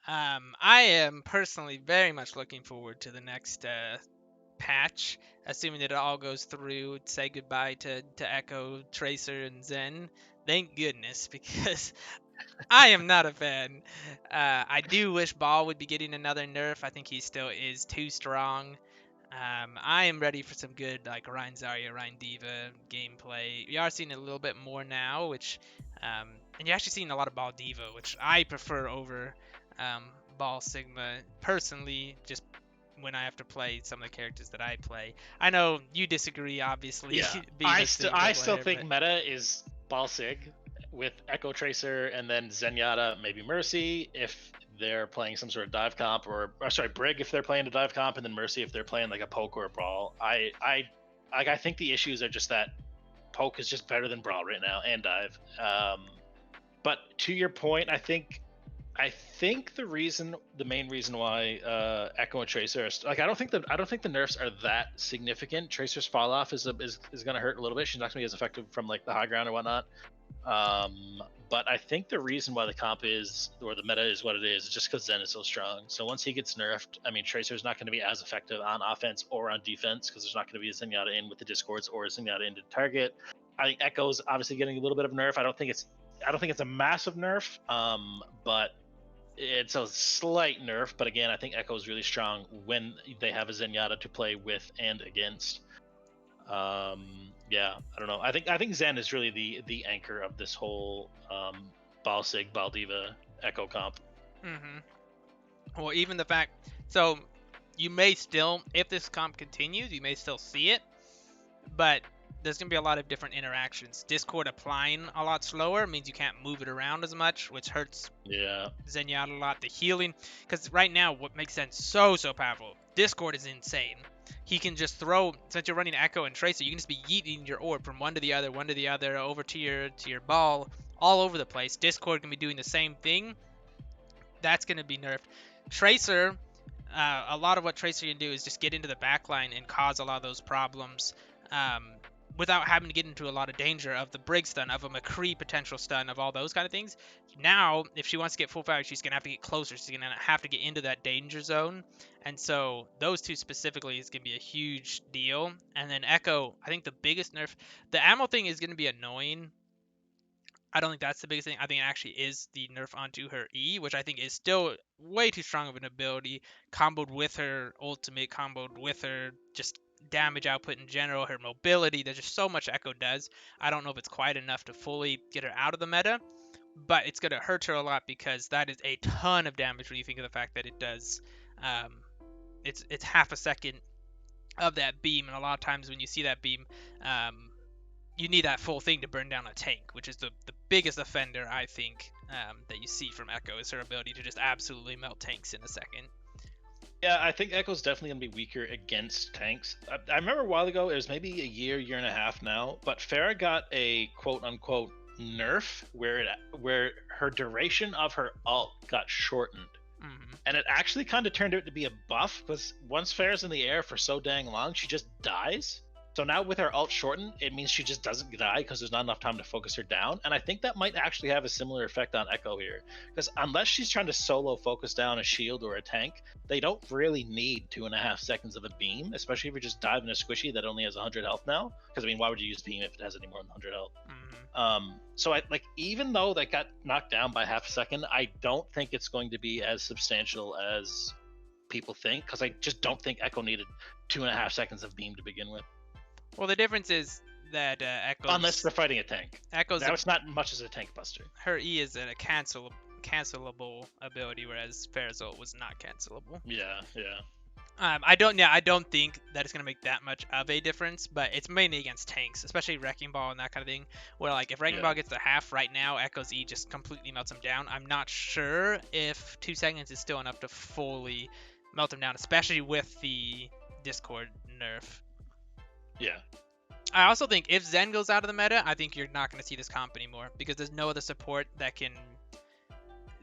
I am personally very much looking forward to the next patch, assuming that it all goes through. Say goodbye to Echo, Tracer, and Zen. Thank goodness, because I am not a fan. I do wish Ball would be getting another nerf. I think he still is too strong. I am ready for some good, like, Ryan Zarya, Ryan Diva gameplay. We are seeing a little bit more now, which and you're actually seeing a lot of Ball Diva, which I prefer over Ball Sigma personally, just when I have to play some of the characters that I play. I know you disagree, obviously. Yeah, I still think meta is Ball Sig with Echo Tracer and then Zenyatta, maybe Mercy if they're playing some sort of dive comp, or sorry, Brig if they're playing a dive comp, and then Mercy if they're playing like a poke or a brawl. I think the issues are just that poke is just better than brawl right now, and dive. But to your point, I think the main reason why Echo and Tracer are like, I don't think the nerfs are that significant. Tracer's fall off is going to hurt a little bit. She's not going to be as effective from like the high ground or whatnot. But I think the reason why the comp is, or the meta is what it is just because Zen is so strong. So once he gets nerfed, I mean, Tracer's not going to be as effective on offense or on defense because there's not going to be a Zenyatta in with the discords or a Zenyatta in to target. I think Echo's obviously getting a little bit of nerf. I don't think it's a massive nerf, but it's a slight nerf. But again, I think Echo is really strong when they have a Zenyatta to play with and against. Yeah, I don't know. I think Zen is really the anchor of this whole Balsig, Baldiva, Echo comp. Well, even the fact, so you may still, if this comp continues, you may still see it, but there's going to be a lot of different interactions. Discord applying a lot slower means you can't move it around as much, which hurts Zenyatta a lot. The healing, because right now what makes Zen so powerful, Discord is insane. He can just throw, since you're running Echo and Tracer, you can just be yeeting your orb from one to the other, over to your ball, all over the place. Discord can be doing the same thing. That's going to be nerfed. Tracer, a lot of what Tracer can do is just get into the backline and cause a lot of those problems. Without having to get into a lot of danger of the Brig stun, of a McCree potential stun, of all those kind of things. Now, if she wants to get full fire, she's going to have to get closer. She's going to have to get into that danger zone. And so those two specifically is going to be a huge deal. And then Echo, I think the biggest nerf, the ammo thing is going to be annoying. I don't think that's the biggest thing. I think it actually is the nerf onto her E, which I think is still way too strong of an ability, comboed with her ultimate, comboed with her just damage output in general, her mobility. There's just so much Echo does. I don't know if it's quite enough to fully get her out of the meta, but it's going to hurt her a lot because that is a ton of damage when you think of the fact that it does. It's half a second of that beam, and a lot of times when you see that beam, you need that full thing to burn down a tank, which is the biggest offender, I think, that you see from Echo, is her ability to just absolutely melt tanks in a second. Yeah, I think Echo's definitely going to be weaker against tanks. I remember a while ago, it was maybe a year and a half now, but Pharah got a quote-unquote nerf where her duration of her ult got shortened. And it actually kind of turned out to be a buff, because once Pharah's in the air for so dang long, she just dies. So now with her ult shortened, it means she just doesn't die because there's not enough time to focus her down. And I think that might actually have a similar effect on Echo here. Because unless she's trying to solo focus down a shield or a tank, they don't really need 2.5 seconds of a beam, especially if you're just diving a squishy that only has 100 health now. Because, I mean, why would you use beam if it has any more than 100 health? So even though that got knocked down by half a second, I don't think it's going to be as substantial as people think. Because I just don't think Echo needed 2.5 seconds of beam to begin with. Well, the difference is that Echo's... Unless they're fighting a tank. Now it's not much as a tank buster. Her E is a cancelable ability, whereas Pharah's ult was not cancelable. Yeah. I don't think that it's going to make that much of a difference, but it's mainly against tanks, especially Wrecking Ball and that kind of thing, where, like, if Wrecking Ball gets to half right now, Echo's E just completely melts him down. I'm not sure if 2 seconds is still enough to fully melt him down, especially with the Discord nerf. Yeah. I also think if Zen goes out of the meta, I think you're not going to see this comp anymore, because there's no other support that can...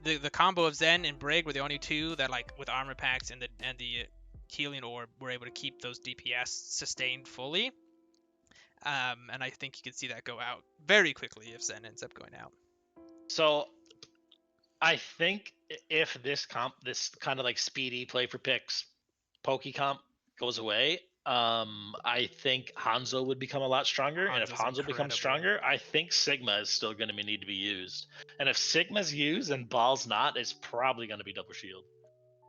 The combo of Zen and Brig were the only two that, like, with armor packs and the healing orb, were able to keep those DPS sustained fully. And I think you could see that go out very quickly if Zen ends up going out. So I think if this kind of like speedy play for picks Poke comp goes away, I think Hanzo would become a lot stronger. And if Hanzo becomes stronger, I think Sigma is still going to need to be used. And if Sigma's used and Ball's not, it's probably going to be double shield.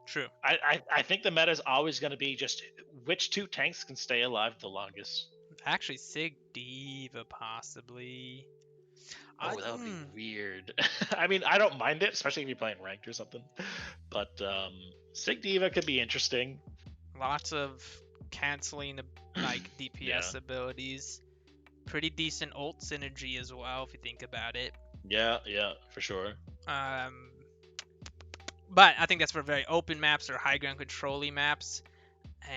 True. I think the meta is always going to be just which 2 tanks can stay alive the longest. Actually, Sig Diva possibly. Oh, that would be weird. I mean, I don't mind it, especially if you're playing ranked or something. But Sig Diva could be interesting. Lots of canceling like DPS abilities. Pretty decent ult synergy as well, if you think about it. Yeah, for sure. But I think that's for very open maps or high ground control-y maps.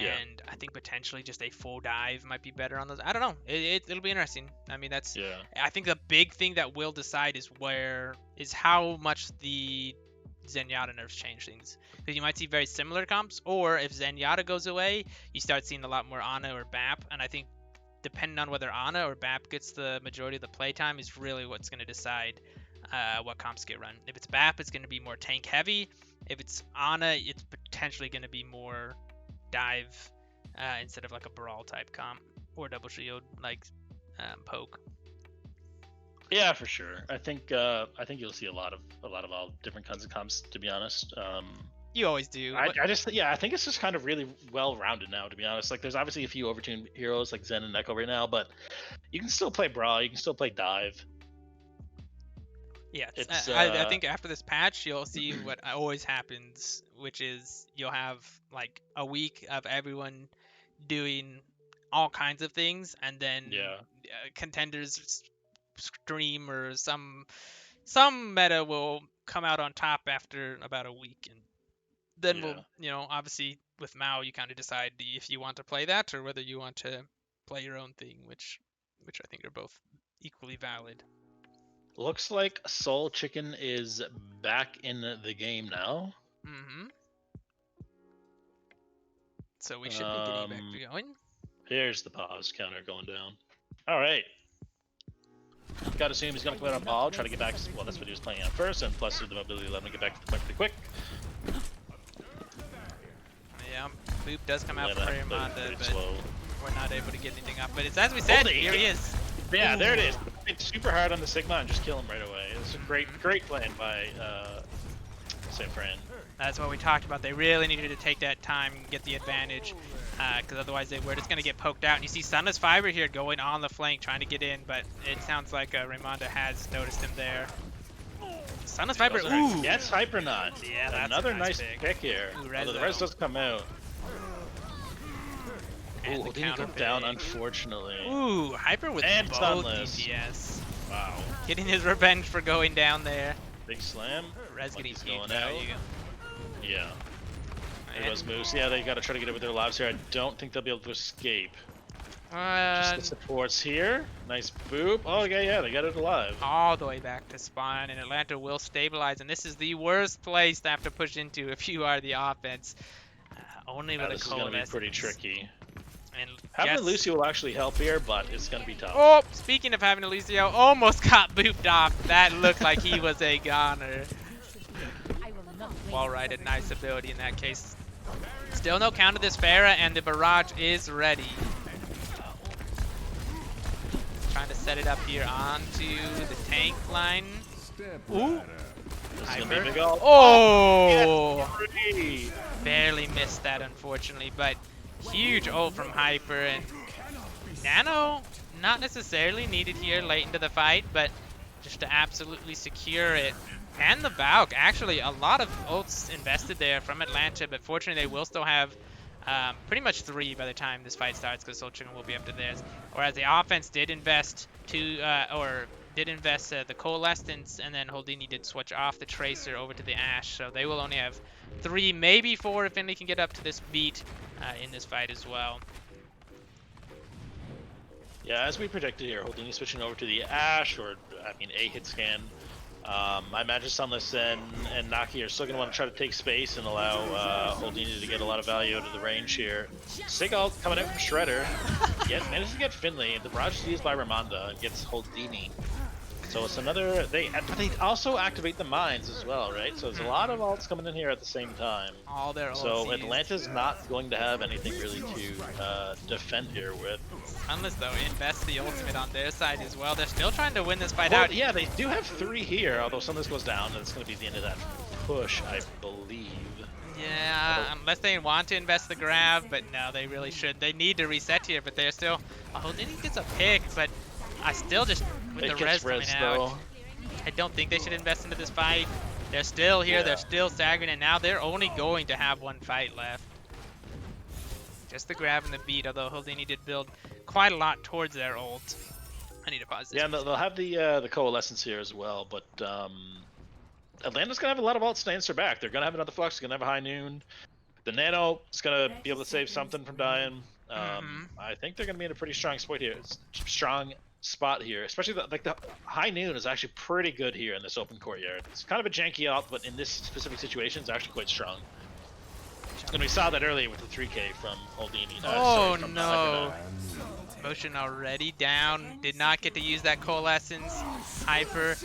And I think potentially just a full dive might be better on those. I don't know. It'll be interesting. I mean, that's... Yeah. I think the big thing that will decide is how much the Zenyatta nerfs change things. Because you might see very similar comps, or if Zenyatta goes away, you start seeing a lot more Ana or BAP. And I think depending on whether Ana or BAP gets the majority of the playtime is really what's going to decide what comps get run. If it's BAP, it's going to be more tank heavy. If it's Ana, it's potentially going to be more dive instead of like a brawl type comp or double shield like poke. Yeah, for sure. I think you'll see a lot of all different kinds of comps. To be honest, You always do. I just yeah, I think it's just kind of really well rounded now. To be honest, like there's obviously a few overtuned heroes like Zen and Echo right now, but you can still play Brawl, you can still play Dive. Yeah, It's I think after this patch, you'll see what always happens, which is you'll have like a week of everyone doing all kinds of things, and then yeah, contenders stream or some meta will come out on top after about a week, and then we'll, yeah. obviously with MOWL you kind of decide if you want to play that or whether you want to play your own thing, which I think are both equally valid. Looks like Soul Chicken is back in the game now. hmm So we should be getting back to going. Here's the pause counter going down. All right. Gotta assume he's gonna come out on ball, try to get back. Well, that's what he was playing at first, and plus the mobility let him get back to the fight pretty quick. Yeah, Boop does come out for Atlanta, Ramonda, pretty but slow. we're not able to get anything up. But it's as we said, here he is. Yeah, there it Ooh. is. It's super hard on the Sigma and just kill him right away. It's a great plan by Sanfran. That's what we talked about. They really needed to take that time and get the advantage, because otherwise they were just going to get poked out. And you see Sunless Fiber here going on the flank, trying to get in, but it sounds like Raymonda has noticed him there. Sunless Fiber, ooh! Gets Hypernaut. Yeah, that's another a nice pick here. Ooh, Although the Rezo. res does come out. And the Ooh, didn't counter go down, pick. unfortunately. Ooh, Hyper with And both Sunless. DPS. Wow. Getting his revenge for going down there. Big slam. Res getting Lucky's huge going out. value. Yeah. There And, goes Moose. Yeah, they gotta try to get it with their lives here. I don't think they'll be able to escape. Just uh, the supports here. Nice boop. Oh, yeah, they got it alive. all the way back to spawn, and Atlanta will stabilize, and this is the worst place to have to push into if you are the offense. Only with This a is gonna be coalescence. pretty tricky. And Having yes. Lucy will actually help here, but it's gonna be tough. Oh, speaking of having Lucio, almost got booped off. That looked like he was a goner. Well righted, nice ability in that case. Still no counter this Pharah, and the barrage is ready. Trying to set it up here onto the tank line. Ooh. This is gonna be a Hyper. big ult. Oh! Three. Barely missed that, unfortunately, but huge ult from Hyper, and Nano not necessarily needed here late into the fight, but just to absolutely secure it. And the Valk, actually a lot of ults invested there from Atlanta, but fortunately they will still have pretty much 3 by the time this fight starts, because Soul Chicken will be up to theirs. Whereas the offense did invest the Coalescence, and then Holdini did switch off the Tracer over to the Ashe, so they will only have 3, maybe 4 if Finley can get up to this beat in this fight as well. Yeah, as we predicted here, Houdini switching over to the Ashe, or a hit scan. I imagine Sunless and Naki are still going to want to try to take space and allow Houdini to get a lot of value out of the range here. Sig ult coming out from Shredder. Manages to get Finley. The barrage is used by Ramonda and gets Houdini. So it's another. But they also activate the mines as well, right? So there's a lot of ults coming in here at the same time. All their ults So used. Atlanta's not going to have anything really to defend here with. Unless though invest the ultimate on their side as well. They're still trying to win this fight out. Yeah, they do have 3 here, although some of this goes down, and it's going to be the end of that push, I believe. Yeah, unless they want to invest the grab, but no, they really should. They need to reset here, but they're still. Oh, then he gets a pick, but I still just with It the gets res coming though. out. I don't think they should invest into this fight. They're still here. Yeah. They're still staggering, and now they're only going to have 1 fight left. Just the grab and the beat, although Houdini did build quite a lot towards their ult. I need to pause this. Yeah, and they'll have the Coalescence here as well, but Atlanta's going to have a lot of ults to answer back. They're going to have another Flux, they're going to have a High Noon. The Nano is going to be able to save something from dying. I think they're going to be in a pretty strong spot here. Especially the High Noon is actually pretty good here in this open courtyard. It's kind of a janky ult, but in this specific situation, it's actually quite strong. And we saw that earlier with the 3K from Houdini. Oh no! Motion already down. Did not get to use that Coalescence. Hyper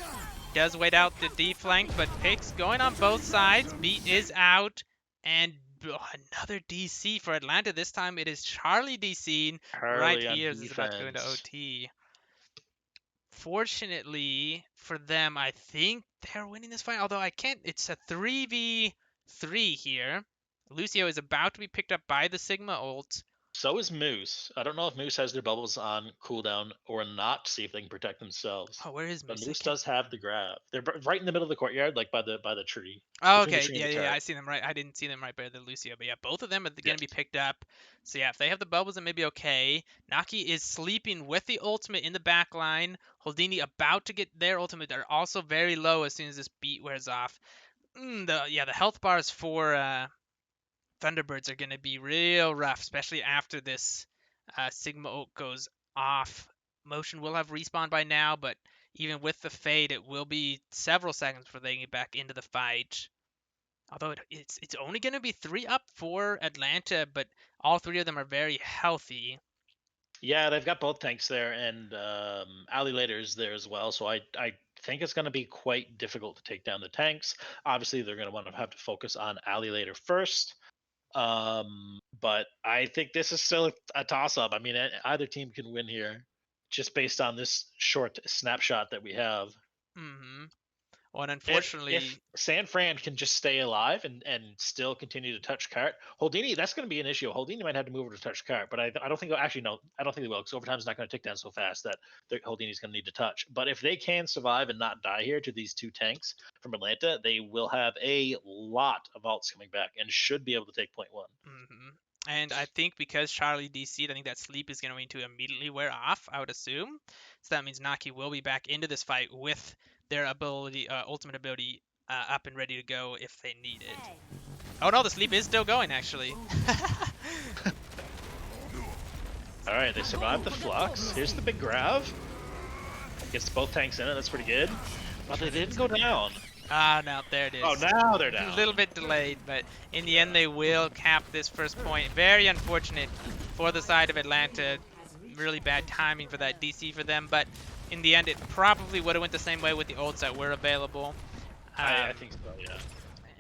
does wait out the D flank, but picks going on both sides. Beat is out, and another DC for Atlanta. This time it is Charlie DCing right here as it's about to go into OT. unfortunately for them, I think they're winning this fight. Although I can't. It's a 3v3 here. Lucio is about to be picked up by the Sigma ult. So is Moose. I don't know if Moose has their bubbles on cooldown or not to see if they can protect themselves. Oh, where is But Moose? Moose does have the grab. They're right in the middle of the courtyard, like by the tree. Oh, Between the okay. tree Yeah, and the yeah, turret. I see them right. I didn't see them right by the Lucio, but yeah, both of them are going Yes. to be picked up. So yeah, if they have the bubbles, it may be okay. Naki is sleeping with the ultimate in the back line. Holdini about to get their ultimate. They're also very low as soon as this beat wears off. The health bars for Thunderbirds are going to be real rough, especially after this Sigma ult goes off. Motion will have respawned by now, but even with the fade, it will be several seconds before they get back into the fight. Although it's only going to be 3 up for Atlanta, but all 3 of them are very healthy. Yeah, they've got both tanks there, and Ali Later's there as well. So I think it's going to be quite difficult to take down the tanks. Obviously, they're going to want to have to focus on Ali Later first. But I think this is still a toss-up. I mean, either team can win here, just based on this short snapshot that we have. Mm-hmm. Well, and If unfortunately, San Fran can just stay alive and still continue to touch cart, Holdini, that's going to be an issue. Holdini might have to move over to touch cart, but I don't think actually no, I don't think they will because overtime's not going to tick down so fast that Holdini's going to need to touch. But if they can survive and not die here to these 2 tanks from Atlanta, they will have a lot of ults coming back and should be able to take point 1. mm-hmm. And I think because Charlie DC'd, I think that sleep is going to immediately wear off, I would assume. So that means Naki will be back into this fight with their ability, ultimate ability, up and ready to go if they need it. Oh no, the sleep is still going actually. All right, they survived the flux. Here's the big grab. Gets both tanks in it. That's pretty good. But they didn't go down. Ah, no, there it is. Oh, now they're down. A little bit delayed, but in the end they will cap this first point. Very unfortunate for the side of Atlanta. Really bad timing for that DC for them, but in the end it probably would have went the same way with the ults that were available. I think so, yeah.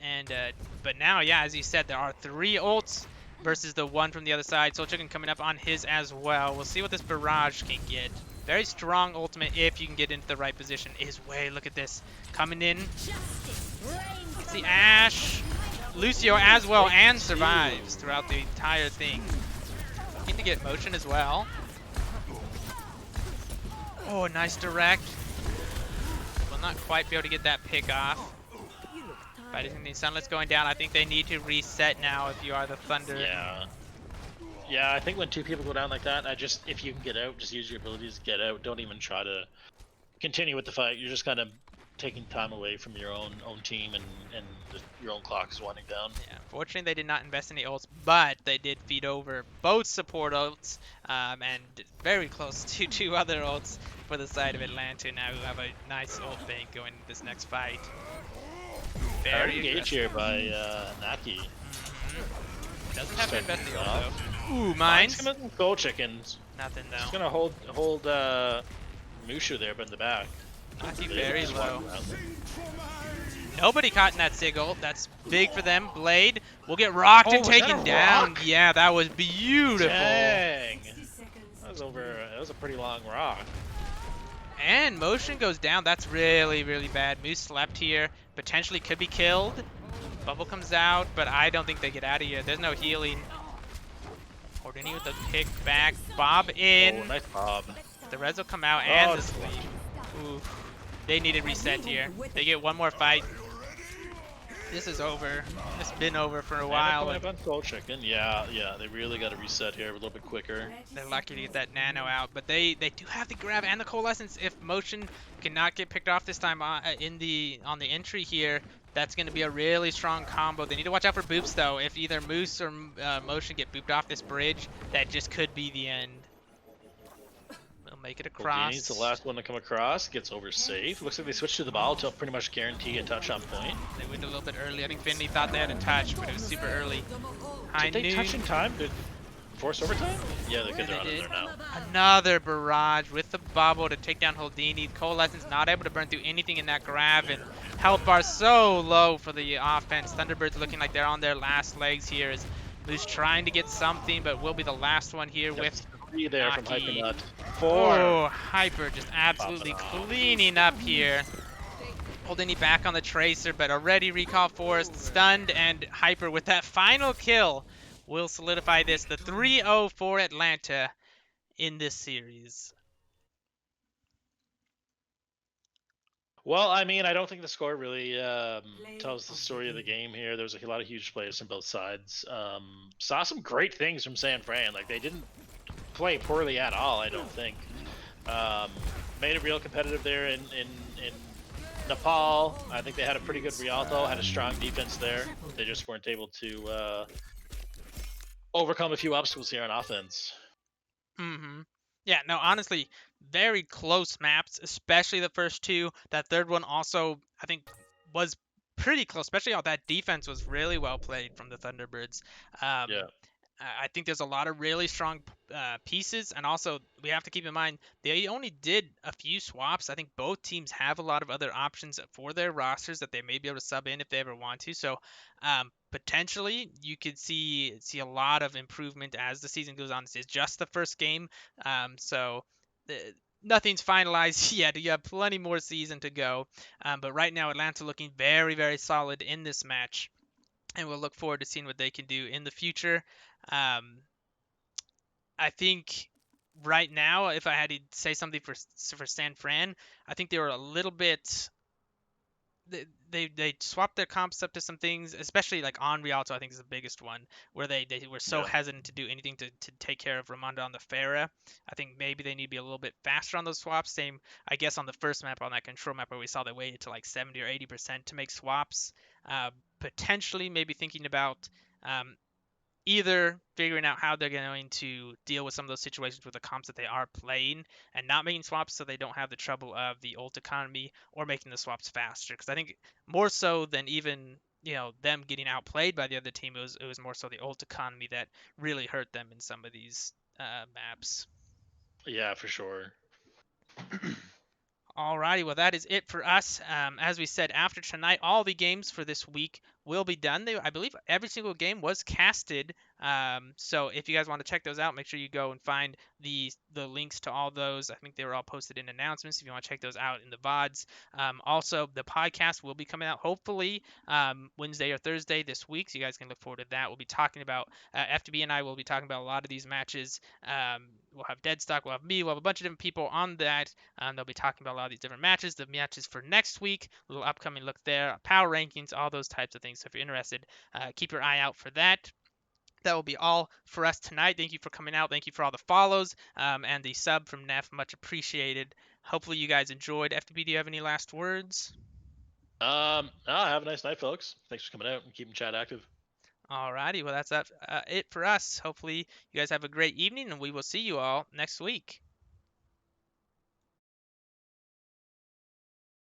And but now, yeah, as you said, there are 3 ults versus the 1 from the other side. Soul Chicken coming up on his as well. We'll see what this barrage can get. Very strong ultimate if you can get into the right position. His way, look at this. Coming in. It's the Ash. Lucio as well and survives throughout the entire thing. Need to get motion as well. Oh, nice direct. Will not quite be able to get that pick off. But the Sunlet's going down. I think they need to reset now if you are the Thunder. Yeah. Yeah, I think when 2 people go down like that, if you can get out, just use your abilities to get out. Don't even try to continue with the fight. You're just kind of taking time away from your own team and your own clock is winding down. Yeah, fortunately they did not invest in the ults, but they did feed over both support ults and very close to 2 other ults for the side of Atlanta now who have a nice ult bank going into this next fight. Very engaged here by Naki. Mm-hmm. Doesn't have to invest the ult though. Ooh, Mine's mines. gonna go chickens. Nothing though. He's gonna hold Mushu there, but in the back. Naki very low. Nobody caught in that Sig ult. That's big for them. Blade will get rocked and taken down. Rock? Yeah, that was beautiful. Dang. That was a pretty long rock. And motion goes down. That's really, really bad. Moose slept here. Potentially could be killed. Bubble comes out, but I don't think they get out of here. There's no healing. Houdini with the pick back. Bob in. Oh, nice Bob. The res will come out and Oh, the sleep. Ooh. They needed reset here. They get one more fight. This is over. It's been over for a while. Coming up on Soul Chicken. Yeah, they really got to reset here a little bit quicker. They're lucky to get that nano out, but they do have the grab and the coalescence. If motion cannot get picked off this time on the entry here, that's going to be a really strong combo. They need to watch out for boops though. If either Moose or motion get booped off this bridge, that just could be the end. We'll make it across. Houdini's the last one to come across. Gets over safe. Looks like they switched to the ball to pretty much guarantee a touch on point. They went a little bit early. I think Finley thought they had a touch, but it was super early. Did they touch in time? Did force overtime? Yeah, they're They on did. there now. Another barrage with the bubble to take down Houdini. Coalescence not able to burn through anything in that grab, and health bar so low for the offense. Thunderbirds looking like they're on their last legs here as Moose trying to get something, but will be the last one here with 3 there from Naki. Hypernut. 4. Oh, Hyper just absolutely Popping off. cleaning up here. Holding it back on the Tracer, but already Recall Force stunned, and Hyper with that final kill will solidify this. The 3-0 for Atlanta in this series. Well, I mean, I don't think the score really tells the story of the game here. There was a lot of huge players from both sides. Saw some great things from San Fran. Like, they didn't play poorly at all, I don't think. Made it real competitive there in Nepal. I think they had a pretty good Rialto, had a strong defense there. They just weren't able to overcome a few obstacles here on offense. Mm-hmm. Yeah, no, honestly, very close maps, especially the first two. That third one also, I think, was pretty close, especially how that defense was really well played from the Thunderbirds. Yeah. I think there's a lot of really strong pieces, and also we have to keep in mind they only did a few swaps. I think both teams have a lot of other options for their rosters that they may be able to sub in if they ever want to. So potentially you could see a lot of improvement as the season goes on. This is just the first game, so nothing's finalized yet. You have plenty more season to go, but right now Atlanta looking very, very solid in this match, and we'll look forward to seeing what they can do in the future. I think right now, if I had to say something for San Fran, I think they were a little bit. They swapped their comps up to some things, especially like on Rialto, I think is the biggest one, where they were so hesitant to do anything to take care of Ramonda on the Farah. I think maybe they need to be a little bit faster on those swaps. Same, I guess, on the first map, on that control map, where we saw they waited to like 70 or 80% to make swaps. Potentially, maybe thinking about either figuring out how they're going to deal with some of those situations with the comps that they are playing and not making swaps so they don't have the trouble of the ult economy, or making the swaps faster. Because I think more so than even them getting outplayed by the other team, it was more so the ult economy that really hurt them in some of these maps. Yeah, for sure. Alrighty, well that is it for us. As we said, after tonight, all the games for this week will be done. I believe every single game was casted. So if you guys want to check those out, make sure you go and find the links to all those. I think they were all posted in announcements if you want to check those out in the VODs. Also, the podcast will be coming out hopefully Wednesday or Thursday this week, so you guys can look forward to that. We'll be talking about FTB and I will be talking about a lot of these matches. We'll have Deadstock, we'll have me, we'll have a bunch of different people on that. They'll be talking about a lot of these different matches, the matches for next week, a little upcoming look there, power rankings, all those types of things. So if you're interested, keep your eye out for that. That will be all for us tonight. Thank you for coming out. Thank you for all the follows and the sub from Neff. Much appreciated. Hopefully you guys enjoyed. FTB, do you have any last words? Have a nice night, folks. Thanks for coming out and keeping chat active. Alrighty, well that's it for us. Hopefully you guys have a great evening, and we will see you all next week.